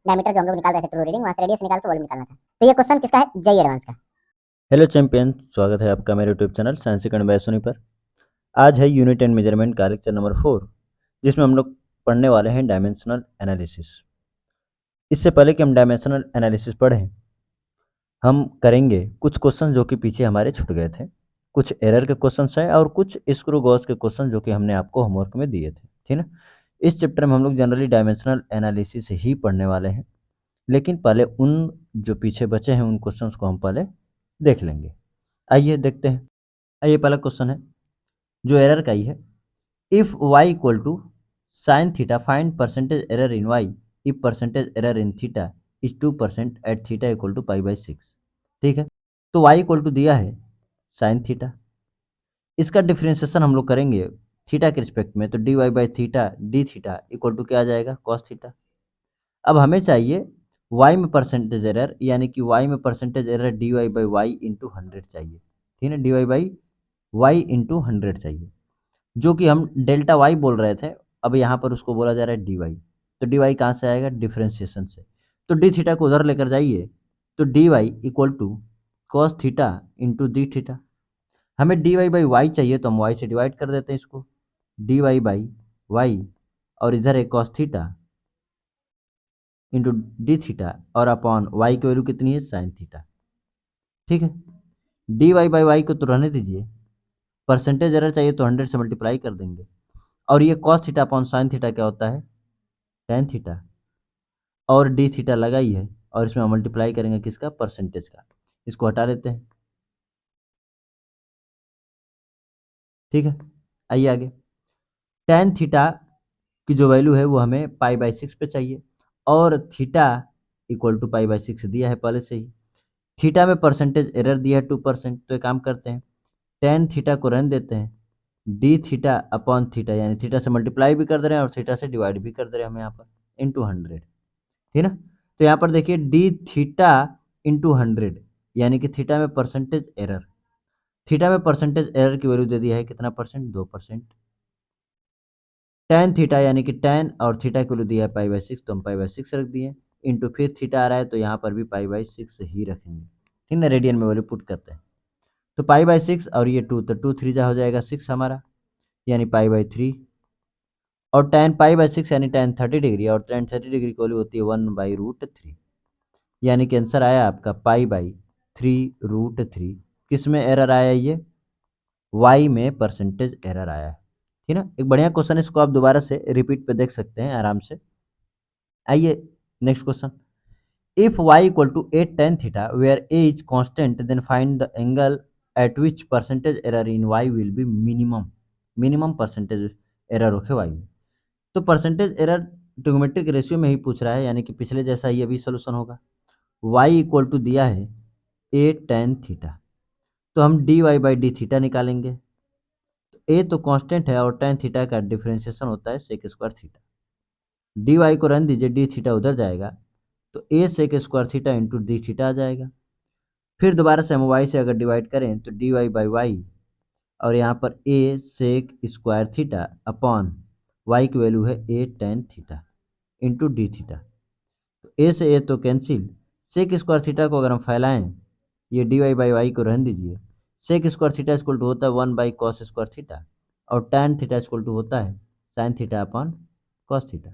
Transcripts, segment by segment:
Diameter जो हम लोग निकाल रहे थे ट्रू रीडिंग, वहां से रेडियस निकाल के वॉल्यूम निकालना था। तो ये क्वेश्चन किसका है? जेई एडवांस का। हेलो चैंपियन, स्वागत है आपका मेरे YouTube channel science second by Soni पर। आज है यूनिट एंड मेजरमेंट का लेक्चर नंबर 4, जिसमें हम लोग पढ़ने वाले हैं डायमेंशनल एनालिसिस। इससे पहले कि हम डायमेंशनल एनालिसिस पढ़ें, हम करेंगे कुछ क्वेश्चन जो कि पीछे हमारे छूट गए थे। कुछ एरर के क्वेश्चंस हैं और कुछ स्क्रू गॉस के क्वेश्चन जो कि हमने आपको होमवर्क में दिए थे, ठीक है। इस चैप्टर में हम लोग जनरली डायमेंशनल एनालिसिस ही पढ़ने वाले हैं, लेकिन पहले उन जो पीछे बचे हैं उन क्वेश्चंस को हम पहले देख लेंगे। आइए देखते हैं। आइए, पहला क्वेश्चन है जो एरर का ही है। If y equal to sine theta find percentage error in y if percentage error in theta is 2% at theta equal to pi by 6। ठीक है, तो y इक्वल टू दिया है साइन थीटा। इसका डिफ्रेंसिएशन हम लोग करेंगे थीटा के रिस्पेक्ट में, तो D Y by theta D theta equal to क्या आ जाएगा? Cos theta. अब हमें चाहिए y में परसेंटेज एरर, यानी कि y में percentage error D Y by Y into 100 चाहिए। ठीक है, D Y by Y into 100 चाहिए, जो कि हम डेल्टा वाई बोल रहे थे। अब यहाँ पर उसको बोला जा रहा है डी वाई। तो डी वाई कहाँ से आएगा? डिफ्रेंशिएशन से। तो डी थीटा को उधर लेकर जाइए, तो D Y equal to cos theta into D theta. हमें डी वाई बाई वाई चाहिए, तो हम वाई से डिवाइड कर देते हैं इसको, डी वाई बाई वाई, और इधर एक cos theta into D theta, और अपॉन वाई की वैल्यू कितनी है? Sine theta. ठीक है, डी वाई बाई वाई को तो रहने दीजिए, परसेंटेज एरर चाहिए तो 100 से मल्टीप्लाई कर देंगे। और ये cos theta upon sine theta क्या होता है? Tan theta. और डी थीटा लगा ही है, और इसमें मल्टीप्लाई करेंगे किसका? परसेंटेज का। इसको हटा देते हैं। ठीक है, आइए आगे। टेन थीटा की जो वैल्यू है वो हमें पाई बाई 6 पे चाहिए, और theta equal to pi by 6 दिया है पहले से ही। थीटा में परसेंटेज एरर दिया है 2%, तो एक काम करते हैं, टेन थीटा को रहने देते हैं, डी थीटा अपॉन थीटा, यानी थीटा से मल्टीप्लाई भी कर दे रहे हैं और थीटा से डिवाइड भी कर दे रहे हैं हम यहाँ पर, इंटू 100। ठीक है ना? तो यहाँ पर देखिए डी थीटा इंटू 100, यानी कि थीटा में परसेंटेज एरर। थीटा में परसेंटेज एरर की वैल्यू दे दिया है कितना परसेंट? 2%। टेन थीटा यानी कि टेन और थीटा की वैल्यू दिया है पाई बाई 6, तो हम पाई बाई 6 रख दिए, इंटू फिर थीटा आ रहा है तो यहाँ पर भी पाई बाई 6 ही रखेंगे। ठीक ना, रेडियन में वैल्यू पुट करते हैं, तो पाई बाई 6 और ये 2, तो 2 3 जा हो जाएगा 6 हमारा, यानी पाई बाई 3। और टेन पाई बाई 6 यानी टेन 30 डिग्री, और टेन 30 डिग्री की वैल्यू होती है 1/√3, यानी कि आंसर आया आपका पाई बाई 3√3। किस में एरर आया? ये वाई में परसेंटेज एरर आया है। ठीक है ना, एक बढ़िया क्वेश्चन है, इसको आप दोबारा से रिपीट पे देख सकते हैं आराम से। आइए next question. If y equal to 8 tan theta where a is constant, then find the angle at which percentage error in y will be minimum. Minimum percentage error होके y में, तो परसेंटेज एरर ट्रिग्नोमेट्रिक रेशियो में ही पूछ रहा है, यानी कि पिछले जैसा ही अभी सोल्यूशन होगा। y इक्वल टू दिया है 8 tan थीटा, तो हम D Y by D theta निकालेंगे। तो a तो कांस्टेंट है और tan थीटा का डिफरेंशिएशन होता है sec square theta. D Y को रन दीजिए, डी थीटा उधर जाएगा, तो a sec square theta into D theta आ जाएगा। फिर दोबारा से हम वाई से अगर डिवाइड करें तो डी वाई बाई वाई, और यहाँ पर a sec square theta upon Y की वैल्यू है a tan theta into D theta. तो ए से ए तो कैंसिल, सेक स्क्वायर थीटा को अगर हम फैलाएं, ये डी वाई बाई वाई को रहने दीजिए, sec square theta equal to होता है 1/cos स्क्वायर थीटा, और टैन थीटा इक्वल टू होता है sine theta upon cos theta.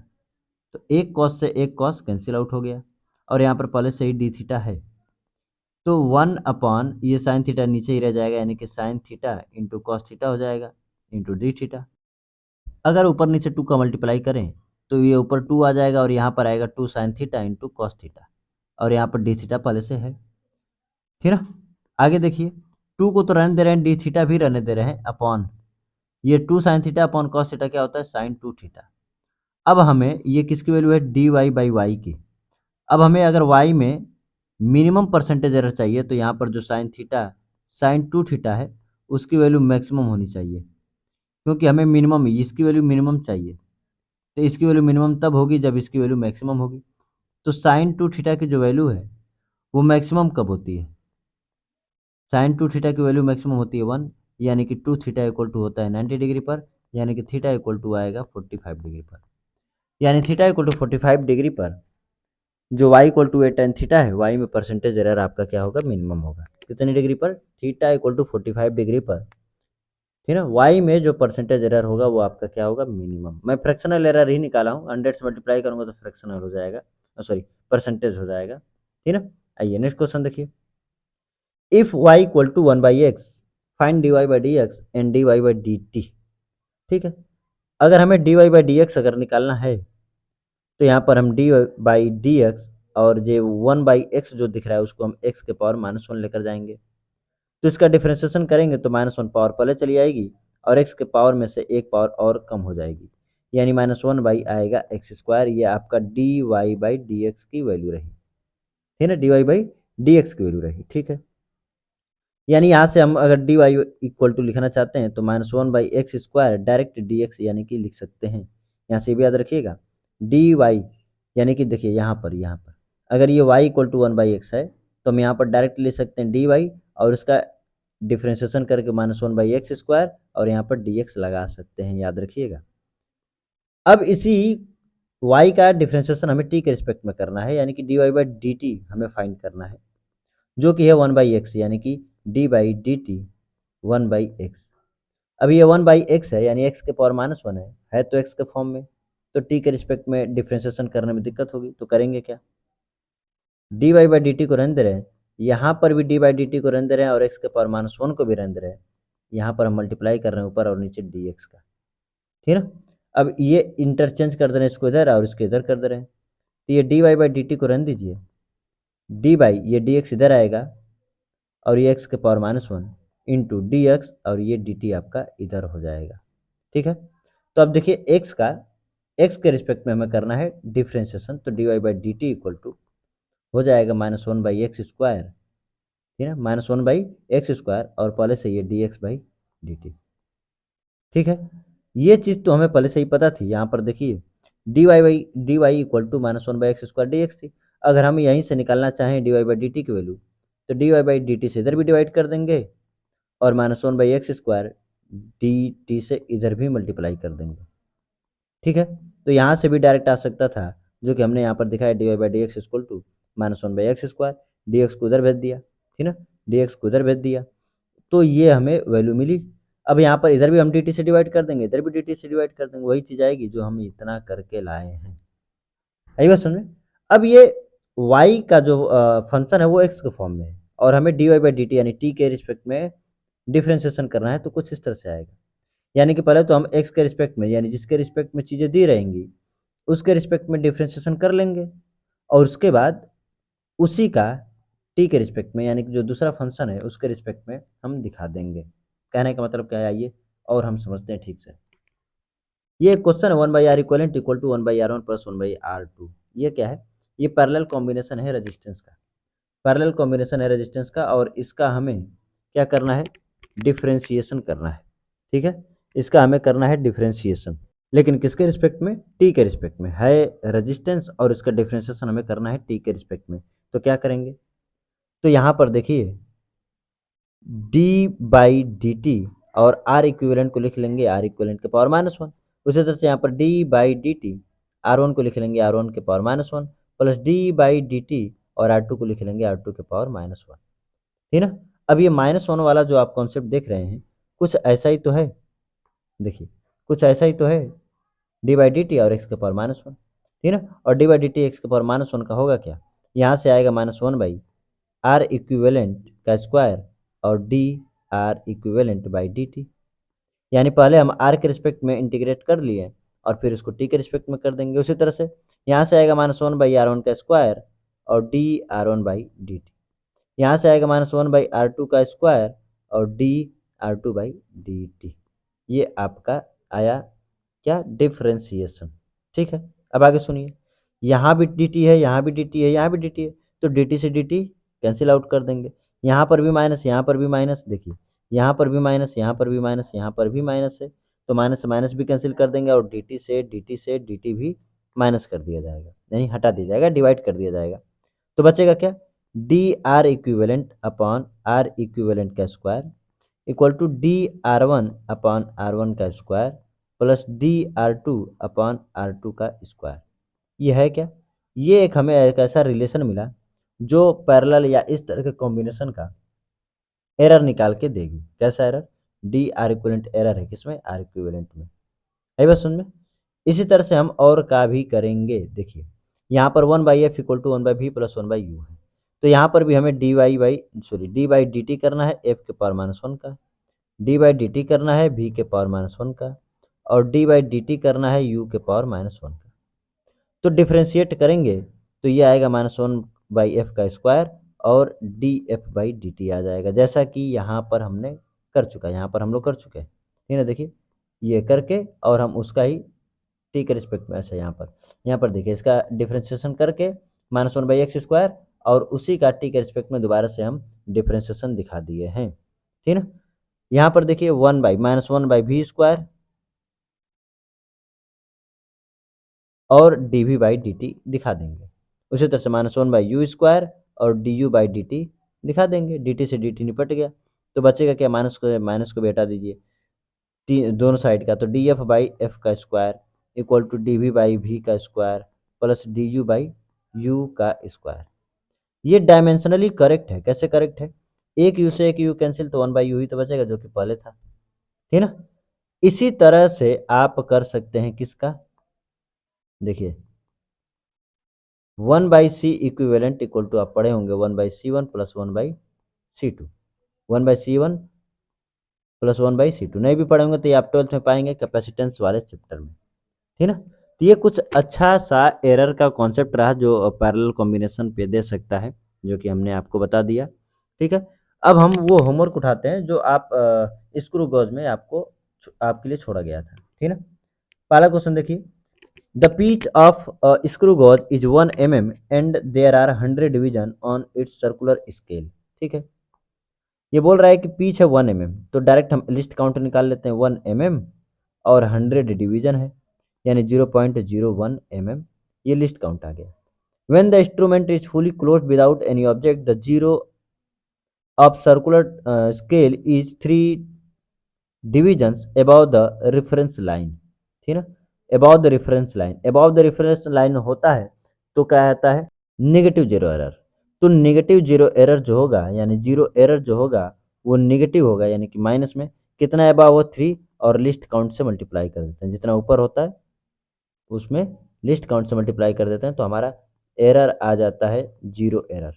तो एक कॉस से एक कॉस कैंसिल आउट हो गया, और यहाँ पर पहले से ही डी थीटा है, तो 1 ये साइन थीटा नीचे ही रह जाएगा, यानी कि sine theta into cos theta हो जाएगा इंटू डी थीटा। अगर ऊपर नीचे 2 का मल्टीप्लाई करें तो ये ऊपर 2 आ जाएगा, और यहाँ पर आएगा 2 sine theta into cos theta, और यहाँ पर डी थीटा पहले से है। ठीक है ना, आगे देखिए, 2 को तो रहने दे रहे हैं, डी थीटा भी रहने दे रहे हैं, अपॉन ये 2 sine theta upon cos theta क्या होता है? Sine 2 theta. अब हमें ये किसकी वैल्यू है? डी वाई बाई वाई की। अब हमें अगर y में मिनिमम परसेंटेज एरर चाहिए, तो यहाँ पर जो साइन थीटा साइन 2 थीटा है उसकी वैल्यू मैक्सिमम होनी चाहिए, क्योंकि हमें मिनिमम इसकी वैल्यू मिनिमम चाहिए। तो इसकी वैल्यू मिनिमम तब होगी जब इसकी वैल्यू मैक्सिमम होगी। तो साइन 2 थीटा की जो वैल्यू है वो मैक्सिमम कब होती है? साइन 2 थीटा की वैल्यू मैक्सिमम होती है 1, यानी कि 2 थीटा इक्वल टू होता है 90 डिग्री पर, यानी कि थीटा इक्वल टू आएगा 45 डिग्री पर। यानी थीटा इक्वल टू 45 डिग्री पर जो y equal to A tan theta है, y में परसेंटेज एरर आपका क्या होगा, मिनिमम होगा। कितनी डिग्री पर, थीटा इक्वल टू 45 डिग्री पर, ठीक है। y में जो परसेंटेज एरर होगा वो आपका क्या होगा, मिनिमम। मैं फ्रैक्शनल एरर ही निकाला हूँ, 100 से मल्टीप्लाई करूंगा तो फ्रैक्शनल हो जाएगा, सॉरी परसेंटेज हो जाएगा, ठीक है। आइए नेक्स्ट क्वेश्चन देखिए। If y equal to 1/x find dy by D X and dy by D T, ठीक है। अगर हमें dy बाई डी एक्स अगर निकालना है तो यहाँ पर हम dy बाई डी एक्स और जो 1/x जो दिख रहा है उसको हम x के पावर -1 लेकर जाएंगे। तो इसका डिफ्रेंसिएशन करेंगे तो -1 पावर पहले चली आएगी और x के पावर में से एक पावर और कम हो जाएगी, यानी -1 बाई आएगा एक्स स्क्वायर। ये आपका dy बाई डी एक्स की वैल्यू रही, ठीक है, dy बाई डी एक्स की वैल्यू रही, ठीक है। यानी यहाँ से हम अगर dy इक्वल टू लिखना चाहते हैं तो -1 by X square direct dx यानी कि लिख सकते हैं। यहाँ से भी याद रखिएगा dy यानी कि देखिए यहाँ पर अगर ये y इक्वल टू 1/x है तो हम यहाँ पर डायरेक्ट ले सकते हैं dy और इसका डिफ्रेंसिएशन करके -1 बाई एक्स स्क्वायर और यहाँ पर dx लगा सकते हैं, याद रखिएगा। अब इसी y का डिफ्रेंसिएशन हमें t के रिस्पेक्ट में करना है, यानी कि dy बाई dt हमें फाइंड करना है, जो कि है 1/x, यानी कि D by D T 1/x। अब ये 1/x है यानी x के पावर -1 है तो x के फॉर्म में, तो t के रिस्पेक्ट में डिफ्रेंसिएशन करने में दिक्कत होगी, तो करेंगे क्या, D Y by D T को रहने दे रहे हैं, यहाँ पर भी डी बाई डी टी को रहने दे रहे हैं और x के पावर -1 को भी रहने दे रहे हैं। यहाँ पर हम मल्टीप्लाई कर रहे हैं ऊपर और नीचे dx का, ठीक है ना। अब ये इंटरचेंज कर दे रहे हैं, इसको इधर और इसको इधर कर दे रहे हैं, तो ये D Y by D T को रहने दीजिए, डी बाई ये डी एक्स इधर आएगा और ये x के पावर -1 इंटू डी एक्स और ये डी टी आपका इधर हो जाएगा, ठीक है। तो अब देखिए x के रिस्पेक्ट में हमें करना है डिफ्रेंसिएशन, तो D Y by D T equal to हो जाएगा -1 बाई एक्स स्क्वायर, ठीक है, -1 बाई एक्स स्क्वायर और पहले से ये D x by D T, ठीक है। ये चीज़ तो हमें पहले से ही पता थी, यहाँ पर देखिए D Y equal to -1 by X square D X थी। अगर हम यहीं से निकालना चाहें D Y by D T की वैल्यू तो D Y by D T से इधर भी डिवाइड कर देंगे और -1 by X square D T से इधर भी मल्टीप्लाई कर देंगे, ठीक है। तो यहाँ से भी डायरेक्ट आ सकता था, जो कि हमने यहाँ पर दिखाया D Y by D X equal to -1 by X square, D X को उधर भेज दिया, ठीक ना, डी एक्स को उधर भेज दिया, तो ये हमें वैल्यू मिली। अब यहाँ पर इधर भी हम डी टी से डिवाइड कर देंगे, इधर भी डी टी से डिवाइड कर देंगे, वही चीज़ आएगी जो हम इतना करके लाए हैं। आई बात समझ में। अब ये y का जो फंक्शन है वो x के फॉर्म में है और हमें D Y by D T यानी t के रिस्पेक्ट में डिफ्रेंसिएशन करना है, तो कुछ इस तरह से आएगा, यानी कि पहले तो हम x के रिस्पेक्ट में यानी जिसके रिस्पेक्ट में चीज़ें दी रहेंगी उसके रिस्पेक्ट में डिफ्रेंसिएशन कर लेंगे और उसके बाद उसी का t के रिस्पेक्ट में यानी कि जो दूसरा फंक्शन है उसके रिस्पेक्ट में हम दिखा देंगे। कहने का मतलब क्या है, आइए और हम समझते हैं ठीक से। ये क्वेश्चन है 1/r equivalent equal to 1/r1 plus 1/r2। ये क्या है, ये पैरेलल कॉम्बिनेशन है रेजिस्टेंस का, पैरेलल कॉम्बिनेशन है रेजिस्टेंस का और इसका हमें क्या करना है, डिफ्रेंशिएशन करना है, ठीक है। इसका हमें करना है डिफ्रेंशिएशन, लेकिन किसके रिस्पेक्ट में, टी के रिस्पेक्ट में है रेजिस्टेंस और इसका डिफ्रेंशिएशन हमें करना है टी के रिस्पेक्ट में। तो क्या करेंगे, तो यहाँ पर देखिए डी बाई डी टी और आर इक्विवेलेंट को लिख लेंगे आर इक्विवेलेंट के पावर -1, उसी तरह से यहाँ पर D by D T R one को लिख लेंगे आर वन के power -1 plus D by D T और आर टू को लिख लेंगे आर टू के पावर -1, ठीक ना। अब ये -1 वाला जो आप कॉन्सेप्ट देख रहे हैं कुछ ऐसा ही तो है, देखिए कुछ ऐसा ही तो है, डी बाई डी टी और एक्स के पावर -1, ठीक ना, और D by D T x के पावर -1 का होगा क्या, यहाँ से आएगा -1 बाई आर इक्विवेलेंट का स्क्वायर और D R equivalent by D T, यानी पहले हम आर के रिस्पेक्ट में इंटीग्रेट कर लिए और फिर उसको टी के रिस्पेक्ट में कर देंगे। उसी तरह से यहाँ से आएगा -1 बाई आर वन का स्क्वायर और D R one by D T, यहाँ से आएगा -1 बाई आर टू का स्क्वायर और D R two by D T. ये आपका आया क्या, डिफ्रेंशिएशन, ठीक है। अब आगे सुनिए, यहाँ भी डी टी है, यहाँ भी डी टी है, यहाँ भी डी टी है, तो डी टी से डी टी कैंसिल आउट कर देंगे, यहाँ पर भी माइनस, यहाँ पर भी माइनस, देखिए यहाँ पर भी माइनस, यहाँ पर भी माइनस, यहाँ पर भी माइनस है, तो माइनस से माइनस भी कैंसिल कर देंगे और डी टी से डी टी भी माइनस कर दिया जाएगा, यानी हटा दिया जाएगा, डिवाइड कर दिया जाएगा। तो बचेगा क्या, D R equivalent upon R equivalent का square equal to D R one upon R one का square plus D R two upon R two का स्क्वायर। ये है क्या, ये एक हमें एक ऐसा रिलेशन मिला जो पैरेलल या इस तरह के कॉम्बिनेशन का एरर निकाल के देगी। कैसा error? D R equivalent error है किसमें? आर इक्विवेलेंट में। है बस सुन में। इसी तरह से हम और का भी करेंगे। देखिए यहाँ पर 1/f = 1/v+1/u है, तो यहाँ पर भी हमें डी बाई डी टी करना है एफ के पावर -1 का, डी बाई डी टी करना है v के पावर -1 का, और डी बाई डी टी करना है u के पावर -1 का। तो डिफ्रेंशिएट करेंगे तो ये आएगा -1/f² और df/dt आ जाएगा, जैसा कि यहाँ पर हमने कर चुका है, यहाँ पर हम लोग कर चुके हैं। ठीक है ना, देखिए ये करके और हम उसका ही टी के रिस्पेक्ट में ऐसा यहाँ पर देखिए इसका डिफ्रेंशिएशन करके -1/x² और उसी का टी के रिस्पेक्ट में दोबारा से हम डिफ्रेंशिएशन दिखा दिए हैं। ठीक है ना, यहाँ पर देखिए -1/v² और dv/dt दिखा देंगे। उसी तरह से -1/u² और du/dt दिखा देंगे। dt से dt निपट गया, तो बचेगा क्या? माइनस को भी हटा दीजिए दोनों साइड का, तो df/f² = dv/v² प्लस du/u²। ये डायमेंशनली करेक्ट है। कैसे करेक्ट है? एक u से एक u कैंसिल, तो 1/u ही तो बचेगा जो कि पहले था। ठीक ना, इसी तरह से आप कर सकते हैं किसका? देखिए 1/c इक्विवेलेंट इक्वल टू आप पढ़े होंगे 1/c1 plus 1/c2, 1/c1 plus 1/c2। नहीं भी पढ़े होंगे तो ये आप 12th में पाएंगे कैपेसिटेंस वाले चैप्टर में। ठीक ना, तो ये कुछ अच्छा सा एरर का कॉन्सेप्ट रहा जो पैरेलल कॉम्बिनेशन पे दे सकता है, जो कि हमने आपको बता दिया। ठीक है, अब हम वो होमवर्क उठाते हैं जो आप स्क्रू गॉज में आपके लिए छोड़ा गया था। ठीक है, पहला क्वेश्चन देखिए, The pitch of a screw gauge is 1 mm and there are 100 division on its circular scale। ठीक है, ये बोल रहा है कि पिच है 1 mm, तो डायरेक्ट हम लिस्ट काउंट निकाल लेते हैं 1 mm और 100 डिवीजन है यानी 0.01 mm, ये लिस्ट काउंट आ गया। When the instrument is fully closed without any object, the zero of circular scale is 3 divisions above the reference line। ठीक है ना, above the reference line, above the reference line होता है तो क्या आता है? Negative zero error. तो नेगेटिव जीरो एरर जो होगा यानी जीरो एरर जो होगा वो नेगेटिव होगा, यानी कि माइनस में कितना अबाव? वो 3 और लिस्ट काउंट से मल्टीप्लाई कर देते हैं, जितना ऊपर होता है उसमें लिस्ट काउंट से मल्टीप्लाई कर देते हैं, तो हमारा एरर आ जाता है जीरो एरर।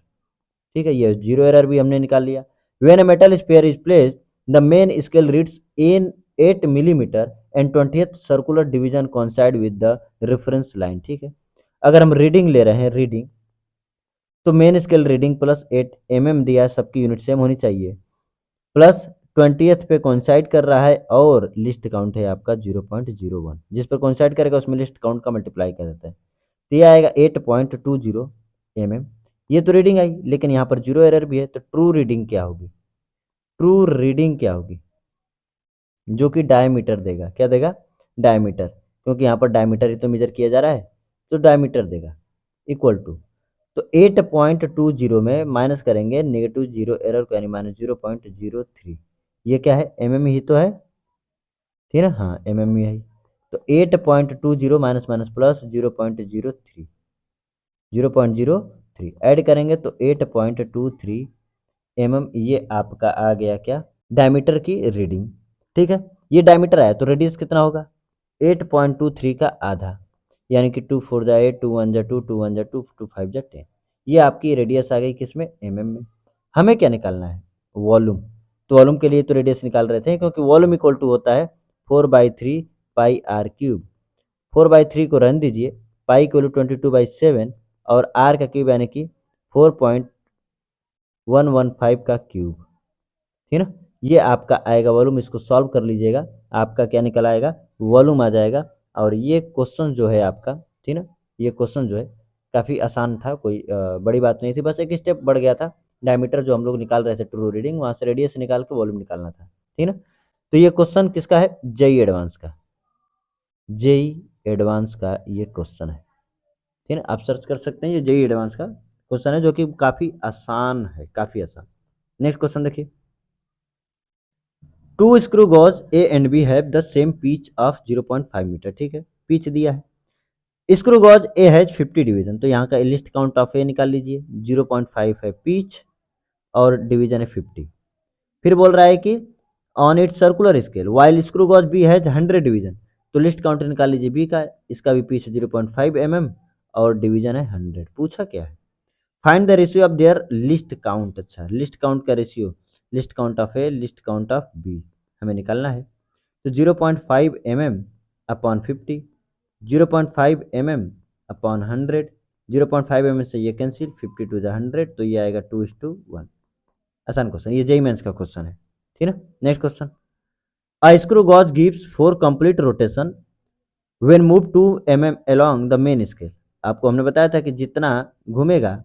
ठीक है, ये जीरो एरर भी हमने निकाल लिया। When a metal spare is placed the main scale reads in 8 millimetre and 20th circular division coincide with the reference line. ठीक है, अगर हम रीडिंग ले रहे हैं, रीडिंग तो main scale reading plus 8 mm दिया है, सबकी यूनिट सेम होनी चाहिए, प्लस 20th पे कोइंसाइड कर रहा है और लिस्ट काउंट है आपका 0.01, जिस पर कोइंसाइड करेगा उसमें लिस्ट काउंट का मल्टीप्लाई कर देता है, तो ये आएगा 8.20 mm। ये तो रीडिंग आई, लेकिन यहाँ पर जीरो एरर भी है, तो ट्रू रीडिंग क्या होगी? ट्रू रीडिंग क्या होगी? जो कि डायमीटर देगा। क्या देगा? डायमीटर, क्योंकि यहाँ पर डायमीटर ही तो मेजर किया जा रहा है, तो डायमीटर देगा इक्वल टू, तो 8.20 में माइनस करेंगे नेगेटिव जीरो एरर को यानी -0.03, ये क्या है? mm ही तो है। ठीक है ना, हाँ mm ही है। तो 8.20 माइनस माइनस प्लस 0.03 ऐड करेंगे तो 8.23 mm, ये आपका आ गया क्या? डायमीटर की रीडिंग। ठीक है, ये डायमीटर आया तो रेडियस कितना होगा? 8.23 का आधा, यानी कि 2 4 जा 8, 2 1 जा 2, 2 1 जा 2, 2 5 जा 10। ये आपकी रेडियस आ गई किसमें? mm में। हमें क्या निकालना है? वॉल्यूम। तो वॉल्यूम के लिए तो रेडियस निकाल रहे थे, क्योंकि वॉल्यूम इक्वल टू होता है 4/3 पाई आर क्यूब। 4/3 को रन दीजिए, पाई इक्वल टू 22/7 और आर का क्यूब यानी कि 4.115 का क्यूब। ठीक ना, ये आपका आएगा वॉल्यूम। इसको सॉल्व कर लीजिएगा, आपका क्या निकल आएगा? वॉल्यूम आ जाएगा। और ये क्वेश्चन जो है आपका, ठीक ना, ये क्वेश्चन जो है काफ़ी आसान था, कोई बड़ी बात नहीं थी, बस एक स्टेप बढ़ गया था। डायमीटर जो हम लोग निकाल रहे थे ट्रू रीडिंग, वहाँ से रेडियस निकाल के वॉल्यूम निकालना था। ठीक ना, तो ये क्वेश्चन किसका है? जेई एडवांस का। जेई एडवांस का ये क्वेश्चन है। ठीक है, आप सर्च कर सकते हैं, ये जेई एडवांस का क्वेश्चन है जो कि काफ़ी आसान है, काफ़ी आसान। नेक्स्ट क्वेश्चन देखिए, two screw gauge A and B have the same pitch of 0.5 metre. ठीक है, पिच दिया है, screw gauge A has 50 division, तो यहाँ का लिस्ट काउंट ऑफ ए निकाल लीजिए, 0.5 है पीच और डिवीजन है 50। फिर बोल रहा है कि on it circular scale while screw gauge B has 100 division, तो लिस्ट काउंट निकाल लीजिए बी का, इसका भी पीच 0.5 mm और डिवीजन है 100। पूछा क्या है, find the ratio of their least count. अच्छा, लिस्ट काउंट का ratio, least count of A least count of B हमें निकालना है। तो 0.5 mm upon 50, 0.5 mm upon 100, 0.5 mm से ये कैंसिल, 50 टू द 100, तो ये आएगा 2:1। आसान क्वेश्चन, ये जेई मेंस का क्वेश्चन है, ठीक है। Next question, a screw gauge gives 4 complete rotation when move 2 mm along the main scale. आपको हमने बताया था कि जितना घूमेगा,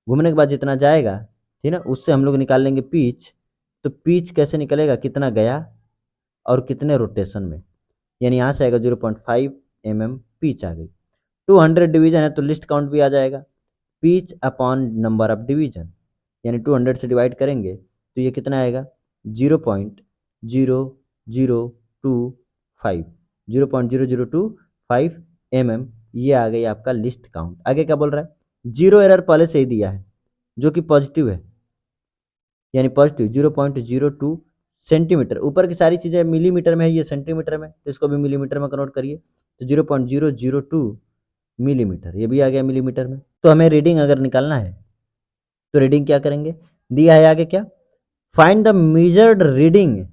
घूमने के बाद जितना जाएगा, ठीक है, उससे हम लोग निकाल लेंगे पिच। तो पिच कैसे निकलेगा, कितना गया और कितने रोटेशन में, यानी यहाँ से आएगा 0.5 mm पिच आ गई। 200 डिवीजन है तो लिस्ट काउंट भी आ जाएगा, pitch upon number of division, यानी 200 से डिवाइड करेंगे तो ये कितना आएगा 0.0025, 0.0025 mm, ये आ गई आपका लिस्ट काउंट। आगे क्या बोल रहा है, जीरो एरर पहले से ही दिया है जो कि पॉजिटिव है, यानी पॉजिटिव 0.02 सेंटीमीटर। ऊपर की सारी चीज़ें मिलीमीटर में है, ये सेंटीमीटर में, तो इसको भी मिलीमीटर में कन्वर्ट करिए, तो 0.002 मिलीमीटर, ये भी आ गया मिलीमीटर में। तो हमें रीडिंग अगर निकालना है तो रीडिंग क्या करेंगे, दिया है आगे क्या, find the measured reading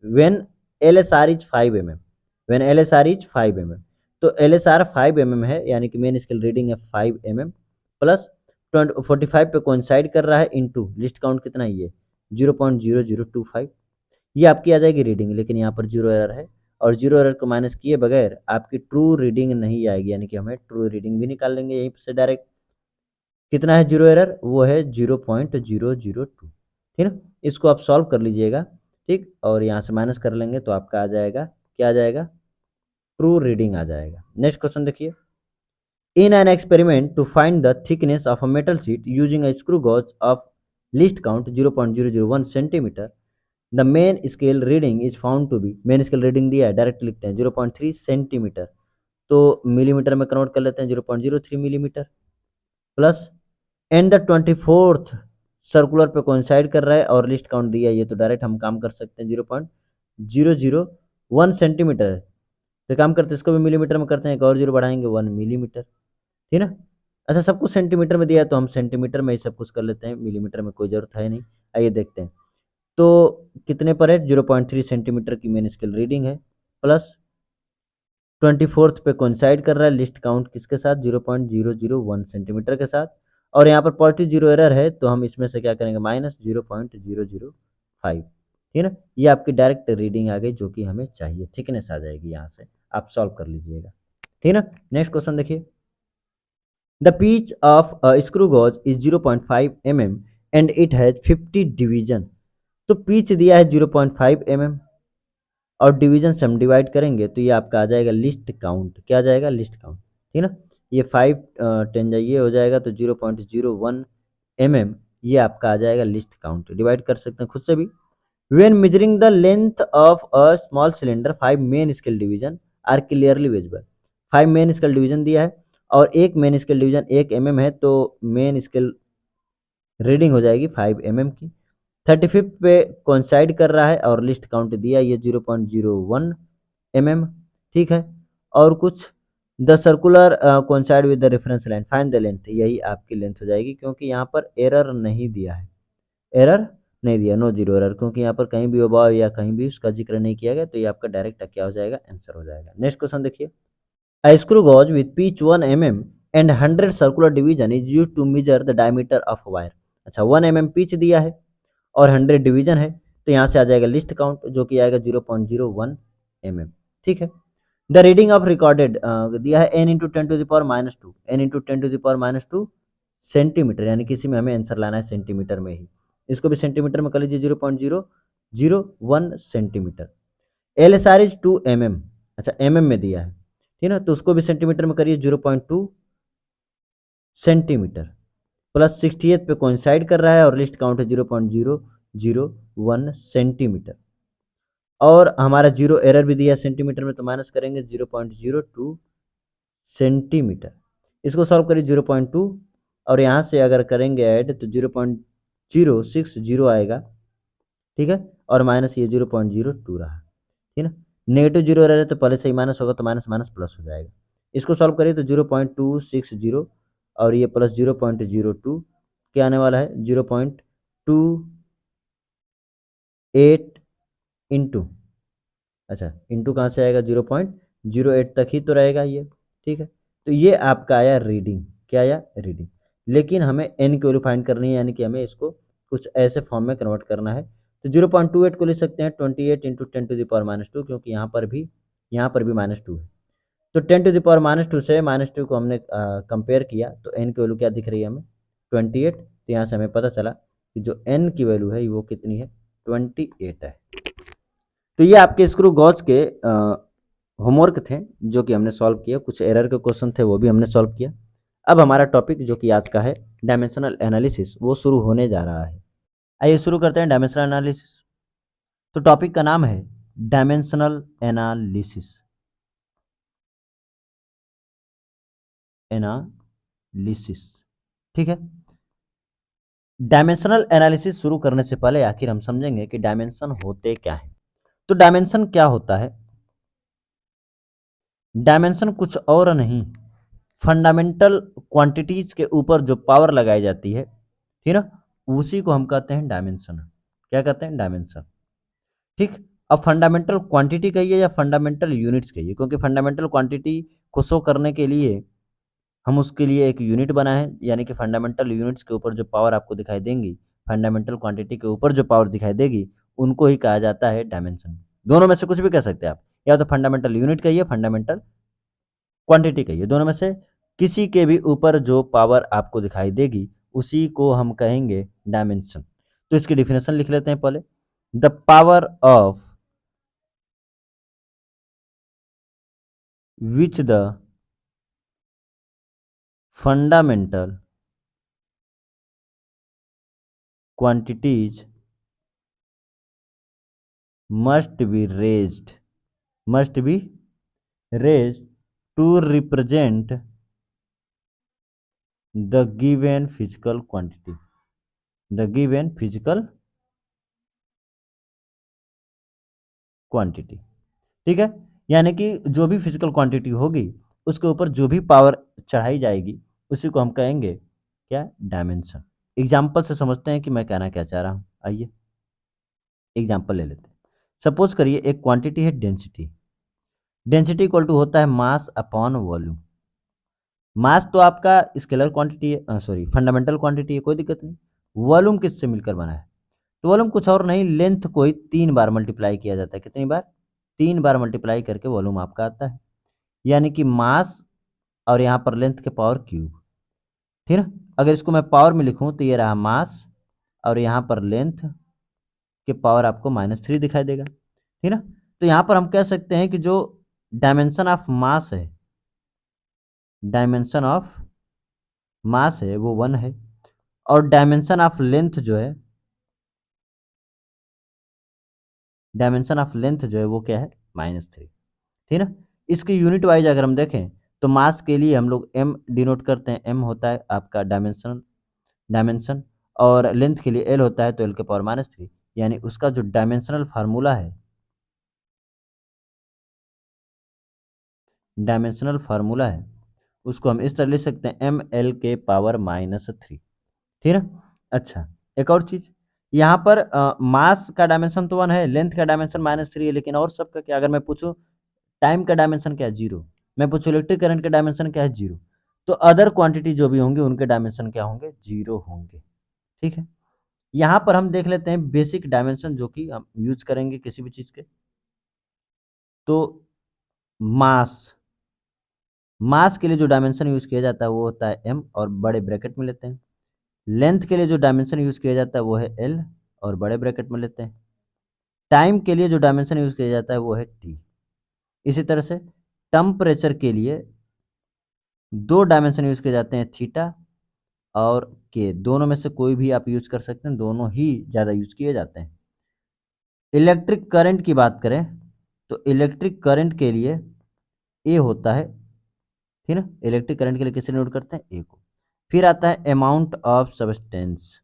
when LSR is 5 mm, when LSR is 5 mm। तो LSR 5 mm है, यानी कि मेन स्केल रीडिंग है 5 mm प्लस 45 पे कोइंसाइड कर रहा है, इनटू लिस्ट काउंट कितना है ये 0.0025, ये आपकी आ जाएगी रीडिंग। लेकिन यहाँ पर जीरो एरर है और जीरो एरर को माइनस किए बगैर आपकी ट्रू रीडिंग नहीं आएगी, यानी कि हमें ट्रू रीडिंग भी निकाल लेंगे यहीं से डायरेक्ट। कितना है जीरो एरर, वो है 0.002, ठीक है। इसको आप सॉल्व कर लीजिएगा, ठीक, और यहाँ से माइनस कर लेंगे तो आपका आ जाएगा, क्या आ जाएगा, ट्रू रीडिंग आ जाएगा। नेक्स्ट क्वेश्चन देखिए, in an experiment to find the thickness of a metal sheet using a screw gauge of least count 0.001 centimetre, the main scale reading is found to be, main scale reading दिया है, direct लिखते हैं 0.3 centimetre, तो millimetre में convert कर लेते हैं 0.03 millimetre, plus and the 24th circular पे कोइंसाइड कर रहा है और लिस्ट काउंट दिया है, ये तो डायरेक्ट हम काम कर सकते हैं 0.001 सेंटीमीटर है, तो काम करते हैं इसको भी मिलीमीटर में करते हैं, एक और जीरो बढ़ाएंगे 1 मिलीमीटर, ठीक है ना। अच्छा, सब कुछ सेंटीमीटर में दिया है तो हम सेंटीमीटर में ही सब कुछ कर लेते हैं, मिलीमीटर में कोई जरूरत है नहीं। आइए देखते हैं, तो कितने पर है, 0.3 सेंटीमीटर की मेन स्केल रीडिंग है, प्लस 24th पे कोइंसाइड कर रहा है लिस्ट काउंट किसके साथ, 0.001 सेंटीमीटर के साथ, और यहाँ पर पॉजिटिव जीरो एरर है तो हम इसमें से क्या करेंगे, माइनस 0.005, ठीक है ना। ये आपकी डायरेक्ट रीडिंग आ गई जो कि हमें चाहिए, थिकनेस आ जाएगी, यहाँ से आप सॉल्व कर लीजिएगा, ठीक है ना। नेक्स्ट क्वेश्चन देखिए, the pitch of a screw gauge is 0.5 mm and it has 50 division. तो पिच दिया है 0.5 mm और डिवीजन से हम डिवाइड करेंगे तो ये आपका आ जाएगा लिस्ट काउंट, क्या आ जाएगा, लिस्ट काउंट, ठीक है ना। ये 5 10 ये हो जाएगा तो 0.01 mm, ये आपका आ जाएगा लिस्ट काउंट, डिवाइड कर सकते हैं खुद से भी। When measuring the length of a small cylinder, 5 main scale division are clearly visible। 5 main scale division दिया है और एक मेन स्केल डिवीजन 1 mm है, तो मेन स्केल रीडिंग हो जाएगी 5 mm की। 35 पे कोइंसाइड कर रहा है और लिस्ट काउंट दिया ये 0.01 mm, ठीक है। और कुछ, the circular coincide with the reference line, find the length, यही आपकी लेंथ हो जाएगी, क्योंकि यहाँ पर एरर नहीं दिया है, एरर नहीं दिया, नो जीरो एरर, क्योंकि यहाँ पर कहीं भी अबाव या कहीं भी उसका जिक्र नहीं किया गया, तो ये आपका डायरेक्ट क्या हो जाएगा, आंसर हो जाएगा। नेक्स्ट क्वेश्चन देखिए, a screw gauge with pitch 1 mm and 100 circular division is used to measure the diameter of wire। अच्छा, 1 mm पिच दिया है और 100 डिवीजन है, तो यहाँ से आ जाएगा लिस्ट काउंट जो कि आएगा 0.01 mm, ठीक है। द रीडिंग ऑफ रिकॉर्डेड दिया है n into 10⁻², n into 10⁻², centimetre, यानी किसी में हमें आंसर लाना है सेंटीमीटर में ही, इसको भी सेंटीमीटर में कर लीजिए 0.001 centimetre. L S R is 2 mm, अच्छा mm में दिया है, ठीक है ना, तो उसको भी सेंटीमीटर में करिए 0.2 सेंटीमीटर, प्लस 68 पे कोइंसाइड कर रहा है और लिस्ट काउंट है 0.001 सेंटीमीटर, और हमारा जीरो एरर भी दिया है सेंटीमीटर में, तो माइनस करेंगे 0.02 सेंटीमीटर। इसको सॉल्व करिए 0.2 और यहाँ से अगर करेंगे ऐड तो 0.060 आएगा, ठीक है, और माइनस ये 0.02 रहा, ठीक है ना। नेगेटिव जीरो रह रहे तो पहले से ही माइनस होगा तो माइनस माइनस प्लस हो जाएगा। इसको सॉल्व करिए तो 0.260 और ये प्लस 0.02 क्या आने वाला है 0.28 इंटू, अच्छा इंटू कहाँ से आएगा 0.08 तक ही तो रहेगा ये, ठीक है। तो ये आपका आया रीडिंग, क्या आया रीडिंग। लेकिन हमें एन की वैल्यू फाइंड करनी है, यानी कि हमें इसको कुछ ऐसे फॉर्म में कन्वर्ट करना है। तो 0.28 को लिख सकते हैं 28 इंटू 10⁻², क्योंकि यहाँ पर भी -2 है। तो 10⁻² से -2 को हमने कंपेयर किया तो एन की वैल्यू क्या दिख रही है हमें 28। तो यहाँ से हमें पता चला कि जो एन की वैल्यू है वो कितनी है 28 है। तो ये आपके स्क्रू गॉज के होमवर्क थे जो कि हमने सॉल्व किया, कुछ एरर के क्वेश्चन थे वो भी हमने सॉल्व किया। अब हमारा टॉपिक जो कि आज का है डायमेंशनल एनालिसिस वो शुरू होने जा रहा है। आइए शुरू करते हैं डायमेंशनल एनालिसिस। तो टॉपिक का नाम है डायमेंशनल एनालिसिस, एनालिसिस, ठीक है। डायमेंशनल एनालिसिस शुरू करने से पहले आखिर हम समझेंगे कि डायमेंशन होते क्या है। तो डायमेंशन क्या होता है, डायमेंशन कुछ और नहीं, फंडामेंटल क्वांटिटीज के ऊपर जो पावर लगाई जाती है, ठीक ना, उसी को हम कहते हैं डायमेंशन। क्या कहते हैं डायमेंशन, ठीक। अब फंडामेंटल क्वांटिटी कहिए या फंडामेंटल यूनिट्स कहिए, क्योंकि फंडामेंटल क्वांटिटी को शो करने के लिए हम उसके लिए एक यूनिट बनाए हैं, यानी कि फंडामेंटल यूनिट्स के ऊपर जो पावर आपको दिखाई देंगी, फंडामेंटल क्वांटिटी के ऊपर जो पावर दिखाई देगी, उनको ही कहा जाता है डायमेंशन। दोनों में से कुछ भी कह सकते हैं आप, या तो फंडामेंटल यूनिट कहिए फंडामेंटल क्वांटिटी कहिए, दोनों में से किसी के भी ऊपर जो पावर आपको दिखाई देगी उसी को हम कहेंगे डायमेंशन। तो इसकी डिफिनेशन लिख लेते हैं पहले, the power of which the fundamental quantities must be raised to represent the given physical quantity, the given physical quantity, ठीक है। यानी कि जो भी फिजिकल क्वांटिटी होगी उसके ऊपर जो भी पावर चढ़ाई जाएगी उसी को हम कहेंगे क्या डायमेंशन। एग्जाम्पल से समझते हैं कि मैं कहना क्या चाह रहा हूं। आइए एग्जाम्पल ले लेते हैं। सपोज करिए एक क्वांटिटी है डेंसिटी, डेंसिटी इक्वल टू होता है मास अपॉन वॉल्यूम। मास तो आपका स्केलर क्वांटिटी है, सॉरी फंडामेंटल क्वांटिटी है, कोई दिक्कत नहीं। वॉल्यूम किससे मिलकर बना है, तो वॉल्यूम कुछ और नहीं, लेंथ को ही 3 बार मल्टीप्लाई किया जाता है। कितनी बार, 3 बार मल्टीप्लाई करके वॉल्यूम आपका आता है, यानी कि मास और यहाँ पर लेंथ के पावर क्यूब, ठीक है। अगर इसको मैं पावर में लिखूं तो ये रहा मास और यहाँ पर लेंथ के पावर आपको -3 दिखाई देगा, ठीक ना। तो यहाँ पर हम कह सकते हैं कि जो डायमेंशन ऑफ मास है, डायमेंशन ऑफ मास है वो 1 है, और डायमेंशन ऑफ लेंथ जो है, डायमेंशन ऑफ लेंथ जो है वो क्या है -3, ठीक ना। इसके यूनिट वाइज अगर हम देखें तो मास के लिए हम लोग m डिनोट करते हैं, m होता है आपका डायमेंशन, और लेंथ के लिए l होता है तो l के पावर -3, यानी उसका जो डायमेंशनल फार्मूला है, डायमेंशनल फार्मूला है उसको हम इस तरह लिख सकते हैं m l के पावर -3, ठीक है। अच्छा एक और चीज, यहाँ पर मास का डायमेंशन तो 1 है, लेंथ का डायमेंशन -3 है, लेकिन और सबका क्या, अगर मैं पूछूं टाइम का डायमेंशन क्या है 0, मैं पूछूं इलेक्ट्रिक करंट का डायमेंशन क्या है 0, तो अदर क्वांटिटी जो भी होंगे उनके डायमेंशन क्या होंगे 0 होंगे, ठीक है। यहाँ पर हम देख लेते हैं बेसिक डायमेंशन जो कि हम यूज करेंगे किसी भी चीज के। तो मास, मास के लिए जो डायमेंशन यूज किया जाता है वो होता है m और बड़े ब्रैकेट में लेते हैं। लेंथ के लिए जो डायमेंशन यूज किया जाता है वो है l और बड़े ब्रैकेट में लेते हैं। टाइम के लिए जो डायमेंशन यूज किया जाता है वो है t। इसी तरह से टेम्परेचर के लिए 2 डायमेंशन यूज किए जाते हैं, थीटा और के, दोनों में से कोई भी आप यूज कर सकते हैं, दोनों ही ज़्यादा यूज किए जाते हैं। इलेक्ट्रिक करंट की बात करें तो इलेक्ट्रिक करंट के लिए ए होता है, ठीक है। इलेक्ट्रिक करंट के लिए किसे नोट करते हैं, ए को। फिर आता है अमाउंट ऑफ सब्सटेंस,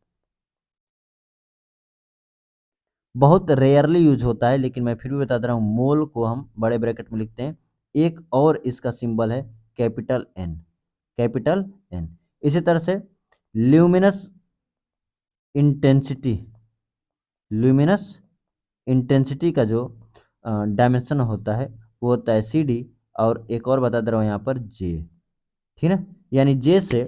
बहुत रेयरली यूज होता है लेकिन मैं फिर भी बता दे रहा हूँ, मोल को हम बड़े ब्रैकेट में लिखते हैं। एक और इसका सिंबल है कैपिटल एन, कैपिटल एन। इसी तरह से ल्यूमिनस इंटेंसिटी, ल्यूमिनस इंटेंसिटी का जो डायमेंशन होता है वो होता है सी डी, और एक और बता दे रहा हूँ यहाँ पर जे, ठीक है। यानी जे से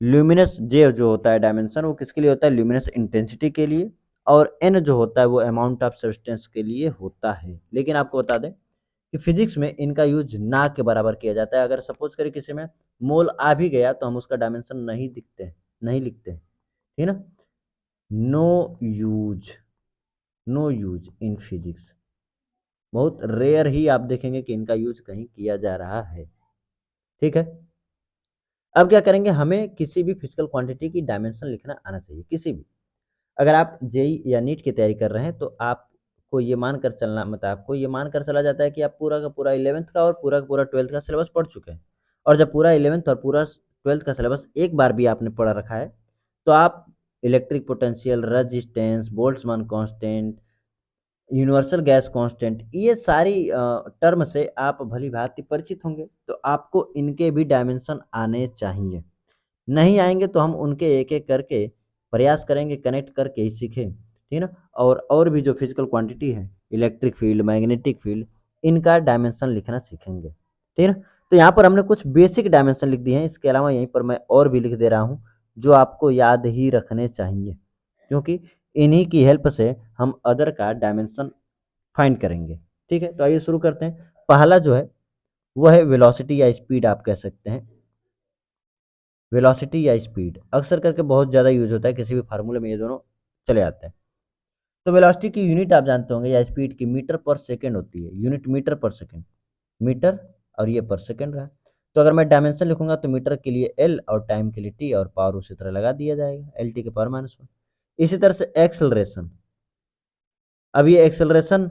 ल्यूमिनस, जे जो होता है डायमेंशन वो किसके लिए होता है, ल्यूमिनस इंटेंसिटी के लिए, और एन जो होता है वो अमाउंट ऑफ सब्सटेंस के लिए होता है। लेकिन आपको बता दें कि फिजिक्स में इनका यूज ना के बराबर किया जाता है। अगर सपोज करें किसी में मोल आ भी गया तो हम उसका डायमेंशन नहीं दिखते हैं, नहीं लिखते हैं, ठीक है ना। No use, no use in physics, बहुत रेयर ही आप देखेंगे कि इनका यूज कहीं किया जा रहा है, ठीक है। अब क्या करेंगे, हमें किसी भी फिजिकल क्वांटिटी की डायमेंशन लिखना आना चाहिए, किसी भी। अगर आप जेई या नीट की तैयारी कर रहे हैं तो आपको ये मानकर चलना, मतलब आपको ये मानकर चला जाता है कि आप पूरा का पूरा 11th का और पूरा का पूरा 12th का सिलेबस पढ़ चुके हैं। और जब पूरा 11th और पूरा 12th का सिलेबस एक बार भी आपने पढ़ रखा है तो आप electric potential, resistance, Boltzmann constant, universal gas constant, ये सारी टर्म से आप भली भांति परिचित होंगे। तो आपको इनके भी डायमेंशन आने चाहिए। नहीं आएंगे तो हम उनके एक एक करके प्रयास करेंगे, कनेक्ट करके ही सीखें, ठीक है ना। और भी जो फिजिकल क्वांटिटी है, इलेक्ट्रिक फील्ड, मैग्नेटिक फील्ड, इनका डायमेंशन लिखना सीखेंगे, ठीक है ना। तो यहाँ पर हमने कुछ बेसिक डायमेंशन लिख दिए हैं, इसके अलावा यहीं पर मैं और भी लिख दे रहा हूँ जो आपको याद ही रखने चाहिए, क्योंकि इन्हीं की हेल्प से हम अदर का डायमेंशन फाइंड करेंगे, ठीक है। तो आइए शुरू करते हैं। पहला जो है वो है वेलोसिटी या स्पीड, आप कह सकते हैं। वेलोसिटी या स्पीड अक्सर करके बहुत ज़्यादा यूज होता है, किसी भी फार्मूले में ये दोनों चले आते हैं। तो वेलोसिटी की यूनिट आप जानते होंगे, या स्पीड की मीटर पर सेकेंड होती है, यूनिट मीटर पर सेकेंड, मीटर, और ये पर सेकेंड रहा। तो अगर मैं डायमेंशन लिखूंगा तो मीटर के लिए एल और टाइम के लिए टी, और पावर उसी तरह लगा दिया जाएगा, एल टी के पावर -1। इसी तरह से एक्सेलरेशन, अब ये एक्सेलरेशन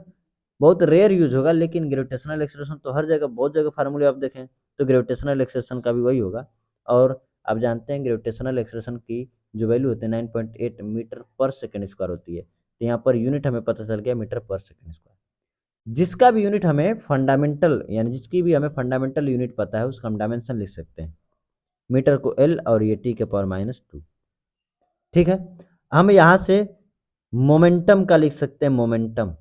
बहुत रेयर यूज होगा, लेकिन ग्रेविटेशनल एक्सेलरेशन तो हर जगह, बहुत जगह फार्मूले आप देखें तो ग्रेविटेशनल एक्सेलरेशन का भी वही होगा। और आप जानते हैं ग्रेविटेशनल एक्सेलरेशन की जो वैल्यू होती है 9.8 मीटर पर सेकेंड स्क्वायर होती है। तो यहाँ पर यूनिट हमें पता चल गया, मीटर पर सेकेंड स्क्वायर। जिसका भी यूनिट हमें फंडामेंटल, यानी जिसकी भी हमें फंडामेंटल यूनिट पता है उसका हम डायमेंशन लिख सकते हैं। मीटर को एल और ये टी के पावर -2, ठीक है। हम यहाँ से मोमेंटम का लिख सकते हैं, मोमेंटम।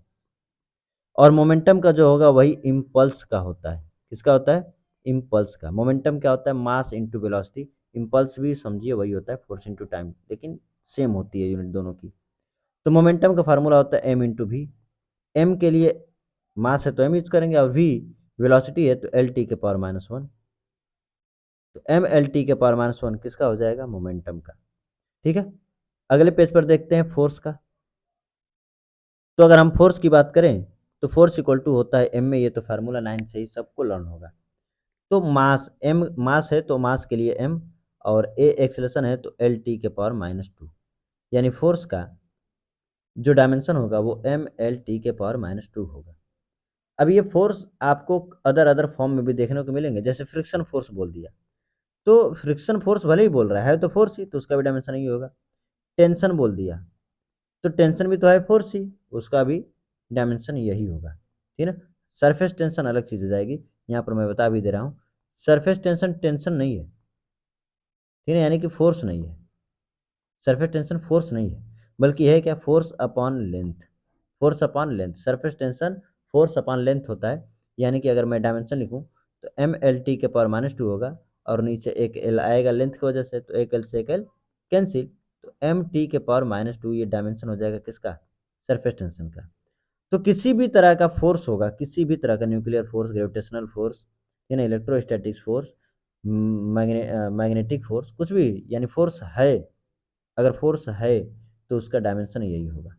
और मोमेंटम का जो होगा वही इम्पल्स का होता है। किसका होता है, इम्पल्स का। मोमेंटम क्या होता है, मास इंटू वेलोसिटी। इम्पल्स भी समझिए वही होता है, फोर्स इंटू टाइम, लेकिन सेम होती है यूनिट दोनों की। तो मोमेंटम का फार्मूला होता है एम इंटू वी। एम के लिए मास है तो एम यूज करेंगे, और वी वेलोसिटी है तो एल टी के पावर -1। तो एम एल टी के पावर -1 किसका हो जाएगा, मोमेंटम का, ठीक है। अगले पेज पर देखते हैं फोर्स का। तो अगर हम फोर्स की बात करें तो फोर्स इक्वल टू होता है एम में, ये तो फार्मूला 9 से ही सबको लर्न होगा। तो मास, एम मास है तो मास के लिए एम, और ए एक्सेलरेशन है तो एल टी के पावर -2। यानी फोर्स का जो डायमेंशन होगा वो एम एल टी के पावर -2 होगा। अब ये फोर्स आपको अदर अदर फॉर्म में भी देखने को मिलेंगे, जैसे फ्रिक्शन फोर्स बोल दिया तो फ्रिक्शन फोर्स भले ही बोल रहा है तो फोर्स ही, तो उसका भी डायमेंशन ही होगा। टेंशन बोल दिया तो टेंशन भी तो है फोर्स ही, उसका भी डायमेंशन यही होगा, ठीक है ना। सरफेस टेंशन अलग चीज हो जाएगी, यहाँ पर मैं बता भी दे रहा हूँ। सरफेस टेंशन टेंशन नहीं है, ठीक है, यानी कि फोर्स नहीं है। सरफेस टेंशन फोर्स नहीं है, बल्कि है क्या, force upon length. Force upon length, surface tension force upon length होता है। यानी कि अगर मैं डायमेंशन लिखूं तो एम एल टी के पावर -2 होगा, और नीचे एक एल आएगा लेंथ की वजह से, तो एक एल से एक एल कैंसिल, तो एम टी के पावर -2 ये डायमेंशन हो जाएगा किसका, सरफेस टेंशन का। तो किसी भी तरह का फोर्स होगा, किसी भी तरह का, न्यूक्लियर फोर्स, ग्रेविटेशनल फोर्स, या ना इलेक्ट्रोस्टैटिक्स फोर्स, मैग्नेटिक फोर्स, कुछ भी, यानी फोर्स है, अगर फोर्स है तो उसका डायमेंशन यही होगा,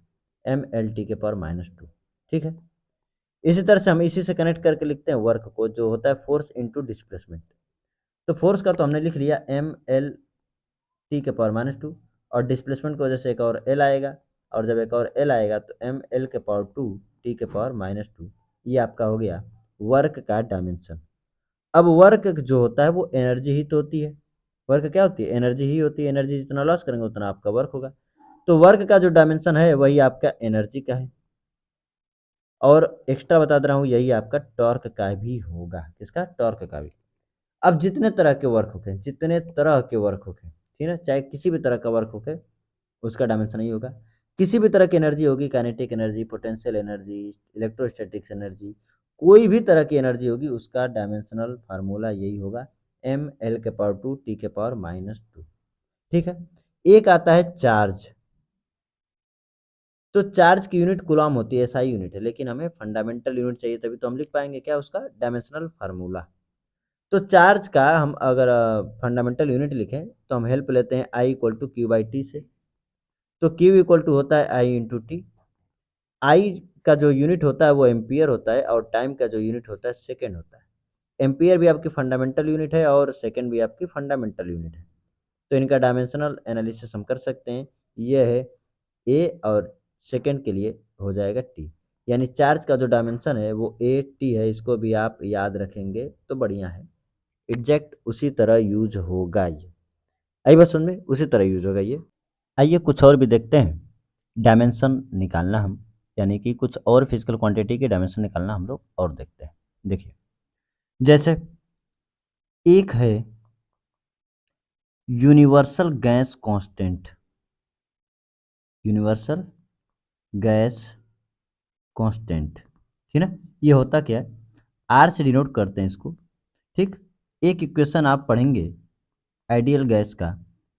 एम एल टी के पावर -2, ठीक है। इसी तरह से हम इसी से कनेक्ट करके लिखते हैं वर्क को, जो होता है फोर्स इंटू डिस्प्लेसमेंट। तो फोर्स का तो हमने लिख लिया एम एल टी के पावर -2, और डिस्प्लेसमेंट की वजह से एक और एल आएगा, और जब एक और एल आएगा तो एम एल के पावर 2 टी के पावर -2, ये आपका हो गया वर्क का डायमेंशन। अब वर्क जो होता है वो एनर्जी ही तो होती है। वर्क क्या होती है? एनर्जी ही होती है। एनर्जी जितना लॉस करेंगे उतना आपका वर्क होगा। तो वर्क का जो डायमेंशन है वही आपका एनर्जी का है। और एक्स्ट्रा बता दे रहा हूँ, यही आपका टॉर्क का भी होगा। किसका? टॉर्क का भी। अब जितने तरह के वर्क होते, जितने तरह के वर्क होते, ठीक है, चाहे किसी भी तरह का वर्क होते, उसका डायमेंशन नहीं होगा। किसी भी तरह की एनर्जी होगी, kinetic energy, potential energy, electrostatics energy, कोई भी तरह की एनर्जी होगी, उसका डायमेंशनल फार्मूला यही होगा, एम एल के पावर टू टी के पावर माइनस टू। ठीक है। एक आता है चार्ज। तो चार्ज की यूनिट कूलम होती है, एसआई यूनिट है, लेकिन हमें फंडामेंटल यूनिट चाहिए, तभी तो हम लिख पाएंगे क्या? उसका डायमेंशनल फार्मूला। तो चार्ज का हम अगर फंडामेंटल यूनिट लिखें तो हम हेल्प लेते हैं I equal to Q by T से। तो क्यू इक्वल टू होता है आई इंटू टी। आई का जो यूनिट होता है वो एम्पियर होता है, और टाइम का जो यूनिट होता है सेकेंड होता है। एम्पियर भी आपकी फंडामेंटल यूनिट है और सेकेंड भी आपकी फंडामेंटल यूनिट है। तो इनका डायमेंशनल एनालिसिस हम कर सकते हैं। ये है ए, और सेकेंड के लिए हो जाएगा टी। यानी चार्ज का जो डायमेंशन है वो ए टी है। इसको भी आप याद रखेंगे तो बढ़िया है। एग्जैक्ट उसी तरह यूज होगा ये। आई बात समझ में? उसी तरह यूज होगा ये। आइए कुछ और भी देखते हैं। डायमेंशन निकालना हम, यानी कि कुछ और फिजिकल क्वांटिटी के डायमेंशन निकालना हम लोग और देखते हैं। देखिए, जैसे एक है universal gas constant. Universal gas constant, ठीक है। ये होता क्या है? आर से डिनोट करते हैं इसको। ठीक। एक इक्वेशन आप पढ़ेंगे आइडियल गैस का,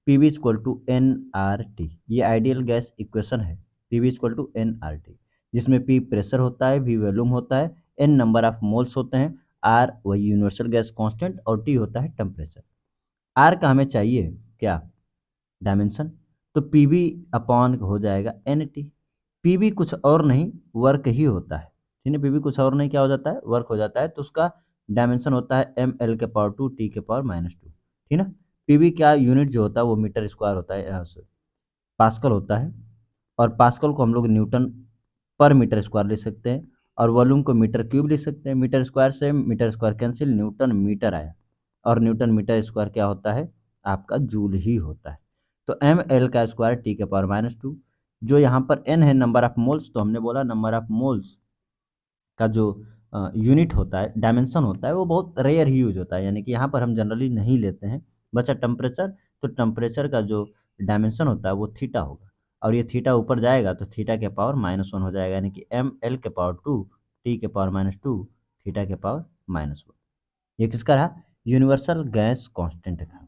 P V equal to N R T. ये आइडियल गैस इक्वेशन है, P V equal to N R T, जिसमें पी प्रेशर होता है, वी वॉल्यूम होता है, एन नंबर ऑफ मोल्स होते हैं, आर वही यूनिवर्सल गैस कांस्टेंट, और टी होता है टेम्परेचर। आर का हमें चाहिए क्या? डायमेंशन। तो पी वी अपॉन हो जाएगा एन टी। पी वी कुछ और नहीं, वर्क ही होता है, ठीक है। पी वी कुछ और नहीं, क्या हो जाता है? वर्क हो जाता है। तो उसका डायमेंशन होता है एम एल के पावर टू टी के पावर माइनस टू, ठीक है। पी वी क्या यूनिट जो होता है वो मीटर स्क्वायर होता है, पास्कल होता है। और पास्कल को हम लोग न्यूटन पर मीटर स्क्वायर लिख सकते हैं, और वॉल्यूम को मीटर क्यूब लिख सकते हैं। मीटर स्क्वायर से metre square cancel, newton metre आया, और न्यूटन मीटर स्क्वायर क्या होता है? आपका जूल ही होता है। तो एम एल का स्क्वायर टी के पावर माइनस टू। जो यहाँ पर एन है नंबर ऑफ मोल्स, तो हमने बोला नंबर ऑफ मोल्स का जो यूनिट होता है, डायमेंशन होता है, वो बहुत रेयर ही यूज होता है, यानी कि यहाँ पर हम जनरली नहीं लेते हैं। बचा टेम्परेचर। तो टेम्परेचर का जो डायमेंशन होता है वो थीटा होगा, और ये थीटा ऊपर जाएगा तो थीटा के पावर माइनस वन हो जाएगा, यानी कि एम एल के पावर टू टी के पावर माइनस टू थीटा के पावर माइनस वन। ये किसका रहा? यूनिवर्सल गैस कांस्टेंट का।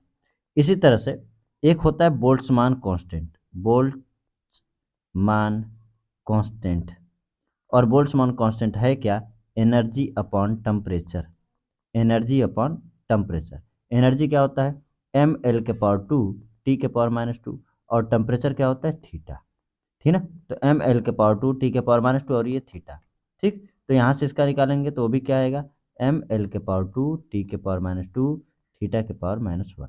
इसी तरह से एक होता है बोल्ट्जमान कांस्टेंट। Boltzmann constant. और बोल्ट्जमान कांस्टेंट है क्या? Energy upon temperature. Energy upon temperature. Energy क्या होता है? एम एल के पावर टू टी के पावर माइनस टू, और टेम्परेचर क्या होता है? थीटा, ठीक ना। तो एम एल के पावर टू टी के पावर माइनस टू, और ये थीटा। ठीक। तो यहाँ से इसका निकालेंगे तो वो भी क्या आएगा? एम एल के पावर टू टी के पावर माइनस टू थीटा के पावर माइनस वन।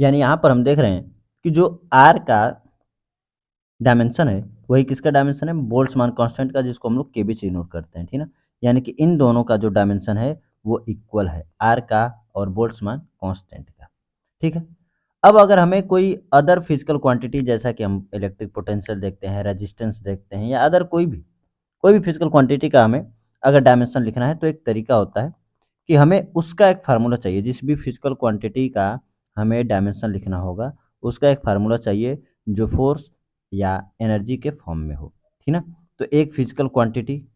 यानी यहाँ पर हम देख रहे हैं कि जो आर का डायमेंशन है वही किसका डायमेंशन है? बोल्ट्जमान कांस्टेंट का, जिसको हम लोग के बी से नोट करते हैं, ठीक ना। यानी कि इन दोनों का जो डायमेंशन है वो इक्वल है, आर का और बोल्ट्जमान कांस्टेंट का। ठीक है। अब अगर हमें कोई अदर फिजिकल क्वांटिटी, जैसा कि हम इलेक्ट्रिक पोटेंशियल देखते हैं, रेजिस्टेंस देखते हैं, या अदर कोई भी फिजिकल क्वांटिटी का हमें अगर डायमेंशन लिखना है, तो एक तरीका होता है कि हमें उसका एक फार्मूला चाहिए। जिस भी फिजिकल क्वांटिटी का हमें डायमेंशन लिखना होगा, उसका एक फार्मूला चाहिए जो फोर्स या एनर्जी के फॉर्म में हो, ठीक ना। तो एक फिजिकल क्वांटिटी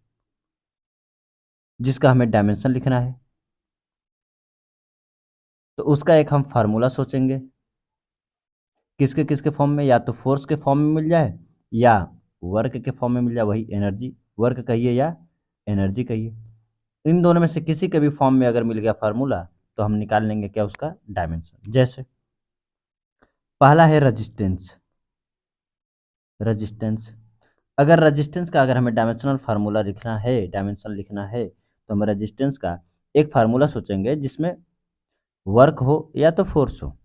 जिसका हमें डायमेंशन लिखना है, तो उसका एक हम फार्मूला सोचेंगे। किसके किसके फॉर्म में? या तो फोर्स के फॉर्म में मिल जाए, या वर्क के फॉर्म में मिल जाए, वही एनर्जी, वर्क कहिए या एनर्जी कहिए। इन दोनों में से किसी के भी फॉर्म में अगर मिल गया फार्मूला, तो हम निकाल लेंगे क्या? उसका डायमेंशन। जैसे पहला है रजिस्टेंस। रजिस्टेंस। अगर रजिस्टेंस का अगर हमें डायमेंशनल फार्मूला लिखना है, डायमेंशन लिखना है, तो हम रजिस्टेंस का एक फार्मूला सोचेंगे जिसमें वर्क हो या तो फोर्स हो।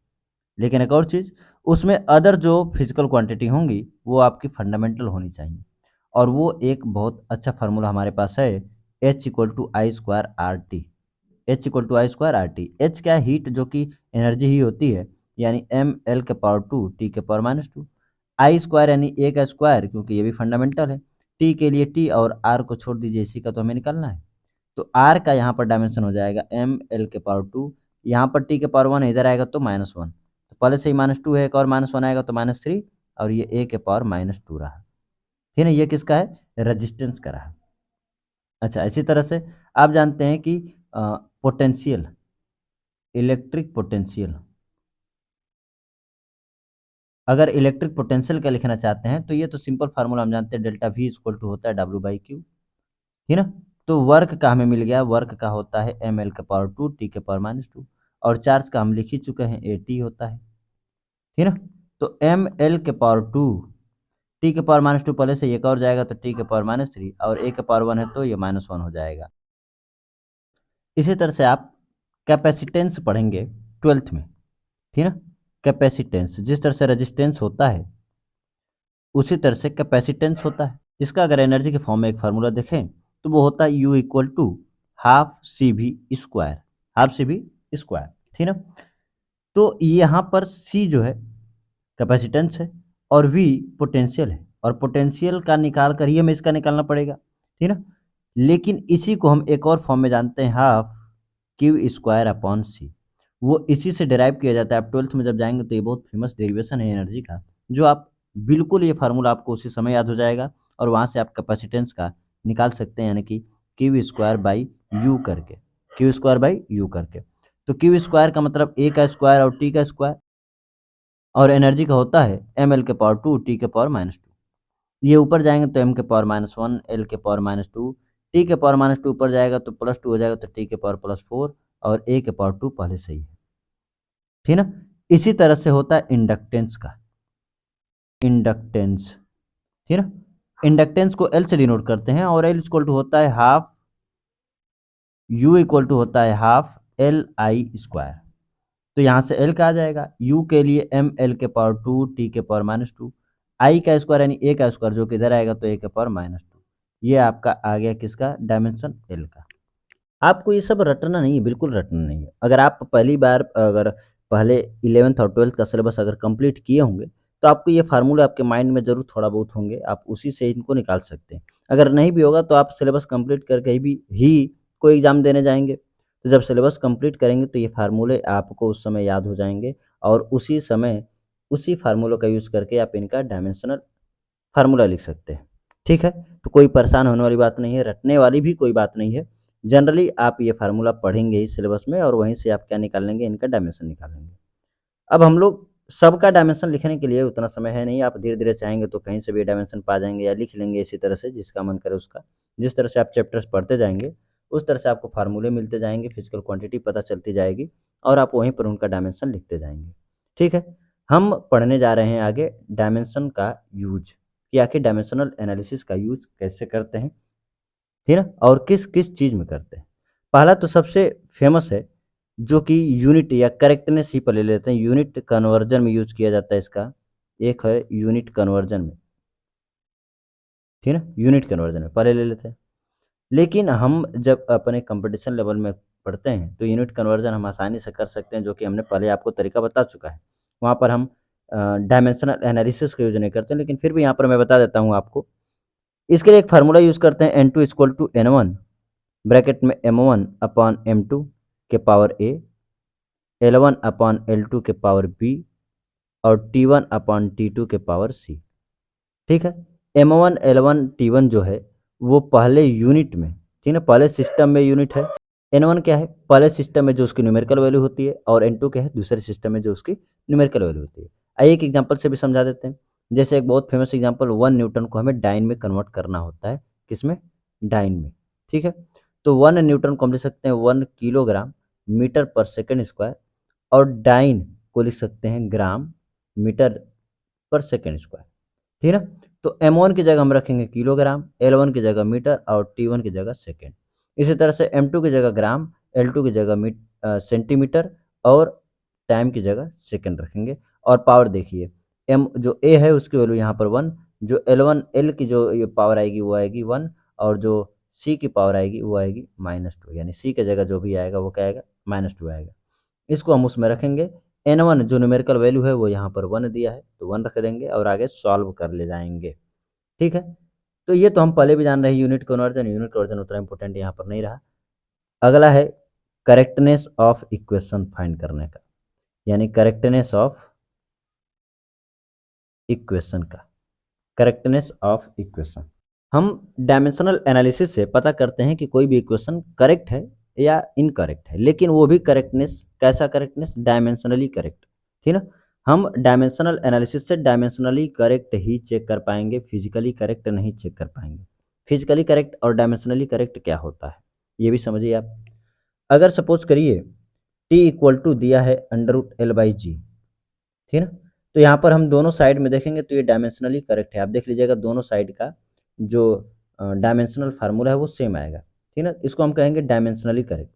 लेकिन एक और चीज़, उसमें अदर जो फिजिकल क्वांटिटी होंगी वो आपकी फंडामेंटल होनी चाहिए। और वो एक बहुत अच्छा फार्मूला हमारे पास है, H equal to I square R T. H equal to I square R T. H क्या है? हीट, जो कि एनर्जी ही होती है, यानी एम एल के पावर टू टी के power minus two. I square यानी ए का स्क्वायर, क्योंकि ये भी फंडामेंटल है। टी के लिए टी और आर को छोड़ दीजिए, इसी का तो हमें निकालना है। तो आर का यहाँ पर डायमेंशन हो जाएगा एम एल के पावर टू, यहाँ पर टी के पावर वन, इधर आएगा तो माइनस वन, तो पहले से ही माइनस टू है, एक और माइनस वन आएगा तो माइनस थ्री, और ये ए के पावर माइनस टू रहा। ठीक है, ये किसका है? रजिस्टेंस का रहा। अच्छा, इसी तरह से आप जानते हैं कि पोटेंशियल, इलेक्ट्रिक पोटेंशियल, अगर इलेक्ट्रिक पोटेंशियल का लिखना चाहते हैं तो ये तो सिंपल फार्मूला हम जानते हैं, डेल्टा वी इक्वल टू होता है डब्ल्यू बाई क्यू। ठीक ना? तो वर्क का हमें मिल गया, वर्क का होता है एम एल के पावर टू टी के पावर माइनस टू, और चार्ज का हम लिख ही चुके हैं, ए टी होता है। ठीक ना? तो एम एल के पावर टू टी के पावर माइनस टू, पहले से एक और जाएगा तो टी के पावर माइनस थ्री, और ए के पावर वन है तो ये माइनस वन हो जाएगा। इसी तरह से आप कैपेसिटेंस पढ़ेंगे ट्वेल्थ में। ठीक है ना? कैपेसिटेंस, जिस तरह से रेजिस्टेंस होता है उसी तरह से कैपेसिटेंस होता है। इसका अगर एनर्जी के फॉर्म में एक फार्मूला देखें तो वो होता है U equal to half C V square, half C V square. ठीक है ना? तो यहाँ पर सी जो है कैपेसिटेंस है, और वी पोटेंशियल है, और पोटेंशियल का निकाल कर ही हमें इसका निकालना पड़ेगा। ठीक है ना? लेकिन इसी को हम एक और फॉर्म में जानते हैं, हाफ क्यू स्क्वायर अपॉन सी। वो इसी से डिराइव किया जाता है। आप ट्वेल्थ में जब जाएंगे तो ये बहुत फेमस डेरिवेशन है एनर्जी का, जो आप बिल्कुल, ये फार्मूला आपको उसी समय याद हो जाएगा, और वहाँ से आप कैपेसिटेंस का निकाल सकते हैं, यानी कि क्यू स्क्वायर बाई यू करके, क्यू स्क्वायर बाई यू करके। तो क्यू स्क्वायर का मतलब ए का स्क्वायर और टी का स्क्वायर, और एनर्जी का होता है एम एल के पावर टू टी के पावर माइनस टू। ये ऊपर जाएंगे तो एम के पावर माइनस वन, एल के पावर माइनस टू, टी के पावर माइनस टू ऊपर जाएगा तो प्लस टू हो जाएगा, तो टी के पावर प्लस फोर, और ए के पावर टू पहले से ही है। ठीक ना? इसी तरह से होता है इंडक्टेंस का, इंडक्टेंस। ठीक ना? इंडक्टेंस को एल से डिनोट करते हैं, और एल इक्वल टू होता है हाफ, यू इक्वल टू होता है हाफ एल आई स्क्वायर। तो यहाँ से एल का आ जाएगा, यू के लिए एम एल के पावर टू टी के पावर माइनस टू, आई का स्क्वायर यानी ए का स्क्वायर, जो कि इधर आएगा तो ए के पावर माइनस टू। ये आपका आ गया किसका? डायमेंशन एल का। आपको ये सब रटना नहीं है, बिल्कुल रटना नहीं है। अगर आप पहली बार, अगर पहले 11th और 12th का सिलेबस अगर कंप्लीट किए होंगे तो आपको ये फार्मूले आपके माइंड में ज़रूर थोड़ा बहुत होंगे, आप उसी से इनको निकाल सकते हैं। अगर नहीं भी होगा तो आप सिलेबस कंप्लीट करके ही कोई एग्ज़ाम देने जाएँगे। तो जब सिलेबस कंप्लीट करेंगे तो ये फार्मूले आपको उस समय याद हो जाएँगे, और उसी समय उसी फार्मूलों का यूज़ करके आप इनका डायमेंशनल फार्मूला लिख सकते हैं। ठीक है? तो कोई परेशान होने वाली बात नहीं है, रटने वाली भी कोई बात नहीं है। जनरली आप ये फार्मूला पढ़ेंगे ही सिलेबस में, और वहीं से आप क्या निकाल लेंगे? इनका डायमेंशन निकाल लेंगे। अब हम लोग सबका डायमेंशन लिखने के लिए उतना समय है नहीं, आप धीरे-धीरे चाहेंगे तो कहीं से भी डायमेंशन पा जाएँगे, या लिख लेंगे इसी तरह से जिसका मन करे उसका। जिस तरह से आप चैप्टर्स पढ़ते जाएँगे, उस तरह से आपको फार्मूले मिलते जाएँगे, फिजिकल क्वांटिटी पता चलती जाएगी, और आप वहीं पर उनका डायमेंशन लिखते जाएँगे। ठीक है? हम पढ़ने जा रहे हैं आगे डायमेंशन का यूज़, कि आखिर डायमेंशनल एनालिसिस का यूज़ कैसे करते हैं, ठीक है ना? और किस-किस चीज़ में करते हैं। पहला तो सबसे फेमस है, जो कि यूनिट या करेक्टनेस ही पर ले लेते हैं, यूनिट कन्वर्जन में यूज़ किया जाता है इसका। एक है यूनिट कन्वर्जन में, ठीक है ना? यूनिट कन्वर्जन में पहले ले लेते हैं। लेकिन हम जब अपने कंपटीशन लेवल में पढ़ते हैं तो यूनिट कन्वर्जन हम आसानी से कर सकते हैं, जो कि हमने पहले आपको तरीका बता चुका है। वहाँ पर हम डायमेंशनल एनालिसिस का यूज़ नहीं करते, लेकिन फिर भी यहाँ पर मैं बता देता हूँ आपको। इसके लिए एक फार्मूला यूज़ करते हैं, N2 equal to N1 bracket में M1 अपॉन M2 के power A, L1 upon L2 के पावर B, और T1 अपॉन T2 के पावर C। ठीक है? M1 L1 T1 जो है वो पहले यूनिट में, ठीक है, पहले सिस्टम में यूनिट है। N1 क्या है? पहले सिस्टम में जो उसकी न्यूमेरिकल वैल्यू होती है, और N2 क्या है? दूसरे सिस्टम में जो उसकी न्यूमेरिकल वैल्यू होती है। आइए एक एग्जांपल से भी समझा देते हैं। जैसे एक बहुत फेमस एग्जांपल, 1 न्यूटन को हमें डाइन में कन्वर्ट करना होता है। किसमें? डाइन में। ठीक है? तो 1 न्यूटन को हम लिख सकते हैं 1 किलोग्राम मीटर पर सेकंड स्क्वायर, और डाइन को लिख सकते हैं ग्राम मीटर पर सेकंड स्क्वायर। ठीक है ना। तो m1 की जगह हम रखेंगे किलोग्राम, L1 की जगह मीटर और T1 की जगह सेकेंड। इसी तरह से m2 की जगह ग्राम, L2 की जगह सेंटीमीटर और टाइम की जगह सेकेंड रखेंगे। और पावर देखिए, m जो a है उसकी वैल्यू यहाँ पर 1, जो L1 L की जो ये पावर आएगी वो आएगी 1, और जो c की पावर आएगी वो आएगी -2, यानी c की जगह जो भी आएगा वो क्या आएगा, -2 आएगा। इसको हम उसमें रखेंगे। n1 जो न्यूमेरिकल वैल्यू है वो यहाँ पर 1 दिया है तो 1 रख देंगे और आगे सॉल्व कर ले जाएंगे। ठीक है, तो ये तो हम पहले भी जान रहे हैं यूनिट कन्वर्जन। यूनिट कन्वर्जन उतना इंपॉर्टेंट यहाँ पर नहीं रहा। अगला है करेक्टनेस ऑफ इक्वेशन फाइंड करने का, यानी करेक्टनेस ऑफ इक्वेशन का, करेक्टनेस ऑफ इक्वेशन। हम डायमेंशनल एनालिसिस से पता करते हैं कि कोई भी इक्वेशन करेक्ट है या इनकरेक्ट है, लेकिन वो भी करेक्टनेस कैसा करेक्टनेस, डायमेंशनली करेक्ट। ठीक ना, हम डायमेंशनल एनालिसिस से डायमेंशनली करेक्ट ही चेक कर पाएंगे, फिजिकली करेक्ट नहीं चेक कर पाएंगे। फिजिकली करेक्ट और डायमेंशनली करेक्ट क्या होता है ये भी समझिए आप। अगर सपोज करिए टी इक्वल टू दिया है √L/G, ठीक है ना, तो यहाँ पर हम दोनों साइड में देखेंगे तो ये डायमेंशनली करेक्ट है। आप देख लीजिएगा दोनों साइड का जो डायमेंशनल फार्मूला है वो सेम आएगा। ठीक है ना, इसको हम कहेंगे डायमेंशनली करेक्ट।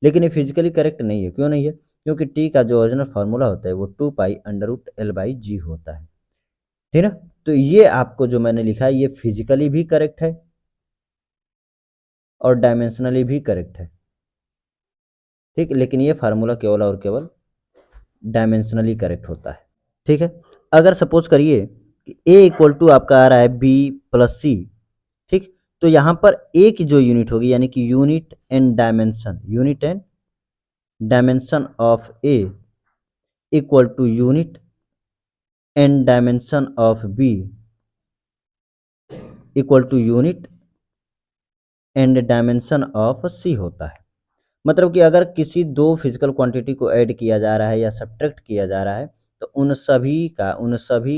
लेकिन ये फिजिकली करेक्ट नहीं है। क्यों नहीं है? क्योंकि टी का जो ओरिजिनल फार्मूला होता है वो 2π√L/G होता है। ठीक है ना, तो ये आपको जो मैंने लिखा है ये फिजिकली भी करेक्ट है और डायमेंशनली भी करेक्ट है। ठीक, लेकिन ये फार्मूला केवल और केवल डायमेंशनली करेक्ट होता है। ठीक है, अगर सपोज करिए कि ए इक्वल टू आपका आ रहा है बी प्लस सी, ठीक, तो यहाँ पर ए की जो यूनिट होगी यानी कि unit and dimension of A equal to unit and dimension of B equal to unit and dimension of C होता है। मतलब कि अगर किसी दो फिजिकल क्वांटिटी को ऐड किया जा रहा है या सब्ट्रैक्ट किया जा रहा है तो उन सभी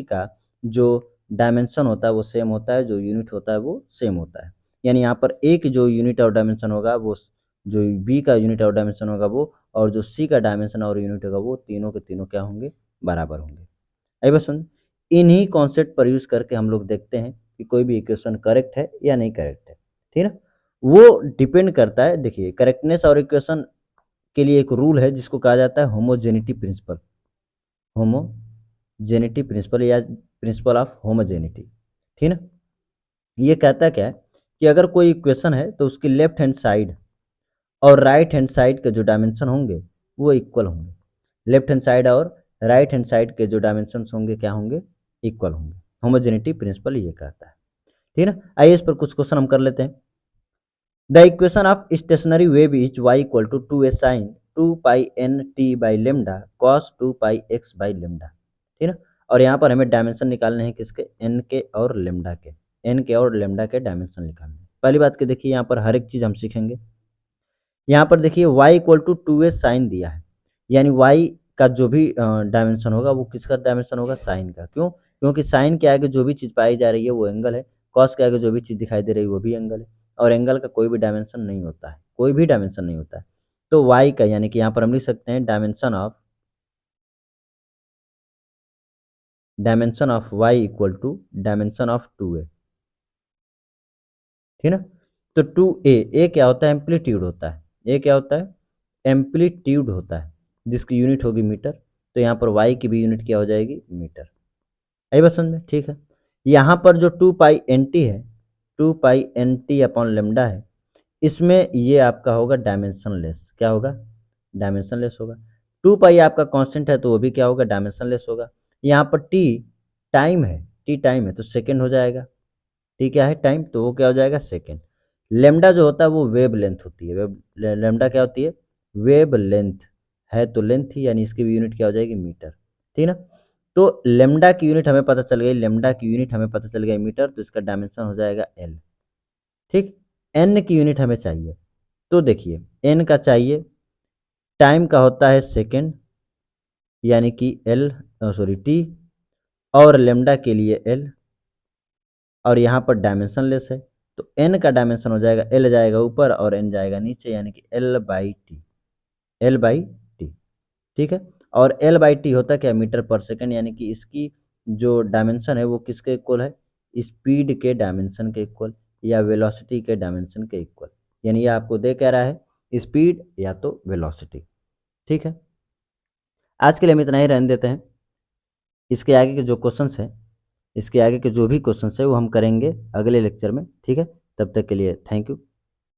का जो डायमेंशन होता है वो सेम होता है, जो यूनिट होता है वो सेम होता है। यानी यहाँ पर ए की जो यूनिट और डायमेंशन होगा वो, जो बी का यूनिट और डायमेंशन होगा वो, और जो सी का डायमेंशन और यूनिट होगा वो, तीनों के तीनों क्या होंगे, बराबर होंगे। आई बस सुन, इन्हीं कॉन्सेप्ट पर यूज करके हम लोग देखते हैं कि कोई भी इक्वेशन करेक्ट है या नहीं करेक्ट है। ठीक है ना, वो डिपेंड करता है। देखिए करेक्टनेस और इक्वेशन के लिए एक रूल है जिसको कहा जाता है होमोजेनिटी प्रिंसिपल, होमोजेनिटी प्रिंसिपल या प्रिंसिपल ऑफ होमोजेनिटी। ठीक है ना, ये कहता क्या है कि अगर कोई इक्वेशन है तो उसकी लेफ्ट हैंड साइड और राइट हैंड साइड के जो डायमेंशन होंगे वो इक्वल होंगे। लेफ्ट हैंड साइड और राइट हैंड साइड के जो डायमेंशन होंगे क्या होंगे, इक्वल होंगे। होमोजेनिटी प्रिंसिपल ये कहता है। ठीक है ना, आइए इस पर कुछ क्वेश्चन हम कर लेते हैं। The equation of stationary wave is y equal to 2a sin 2π/n/λ cos 2πx/λ। ठीक है, और यहाँ पर हमें डायमेंशन निकालने हैं किसके, n के और लेमडा के, n के और लेमडा के डायमेंशन निकालने हैं। पहली बात की देखिए यहाँ पर हर एक चीज़ हम सीखेंगे। यहाँ पर देखिए y equal to 2a sin दिया है, यानी y का जो भी डायमेंशन होगा वो किसका डायमेंशन होगा, साइन का। क्यों? क्योंकि साइन के आगे जो भी चीज़ पाई जा रही है वो एंगल है, कॉस के आगे जो भी चीज़ दिखाई दे रही है वो भी एंगल है, और एंगल का कोई भी डायमेंशन नहीं होता है, कोई भी डायमेंशन नहीं होता है। तो y का यानी कि यहाँ पर हम लिख सकते हैं dimension of y equal to dimension of 2a। ठीक है ना, तो 2a, ए क्या होता है, एम्पलीट्यूड होता है। ए क्या होता है, एम्पलीट्यूड होता है, जिसकी यूनिट होगी मीटर। तो यहाँ पर y की भी यूनिट क्या हो जाएगी, मीटर। आई बात समझ में? ठीक है, यहाँ पर जो 2π/nt है, 2π/nt/λ है, इसमें ये आपका होगा डायमेंशनलेस। क्या होगा, डायमेंशनलेस होगा। 2π आपका कांस्टेंट है तो वो भी क्या होगा, डायमेंशनलेस होगा। यहाँ पर t टाइम है, t टाइम है तो सेकंड हो जाएगा। टी क्या है, टाइम, तो वो क्या हो जाएगा, सेकेंड। लेमडा जो होता है वो वेव लेंथ होती है। वेव लेमडा क्या होती है, वेव लेंथ है तो लेंथ ही, यानी इसकी भी यूनिट क्या हो जाएगी, मीटर। ठीक है ना, तो लेमडा की यूनिट हमें पता चल गई, लेमडा की यूनिट हमें पता चल गई मीटर, तो इसका डायमेंशन हो जाएगा एल। ठीक, एन की यूनिट हमें चाहिए, तो देखिए एन का चाहिए, टाइम का होता है सेकेंड यानी कि एल, सॉरी टी, और लेमडा के लिए एल, और यहाँ पर डायमेंशन लेस है तो n का डायमेंशन हो जाएगा, l जाएगा ऊपर और n जाएगा नीचे, यानी कि L/T, L/T। ठीक है, और L/T होता क्या, मीटर पर सेकंड, यानी कि इसकी जो डायमेंशन है वो किसके इक्वल है, स्पीड के डायमेंशन के इक्वल या वेलोसिटी के डायमेंशन के इक्वल। यानी ये आपको दे कह रहा है स्पीड या तो वेलोसिटी। ठीक है, आज के लिए हम इतना ही रहने देते हैं। इसके आगे के जो क्वेश्चंस हैं, इसके आगे के जो भी क्वेश्चंस है वो हम करेंगे अगले लेक्चर में। ठीक है, तब तक के लिए थैंक यू।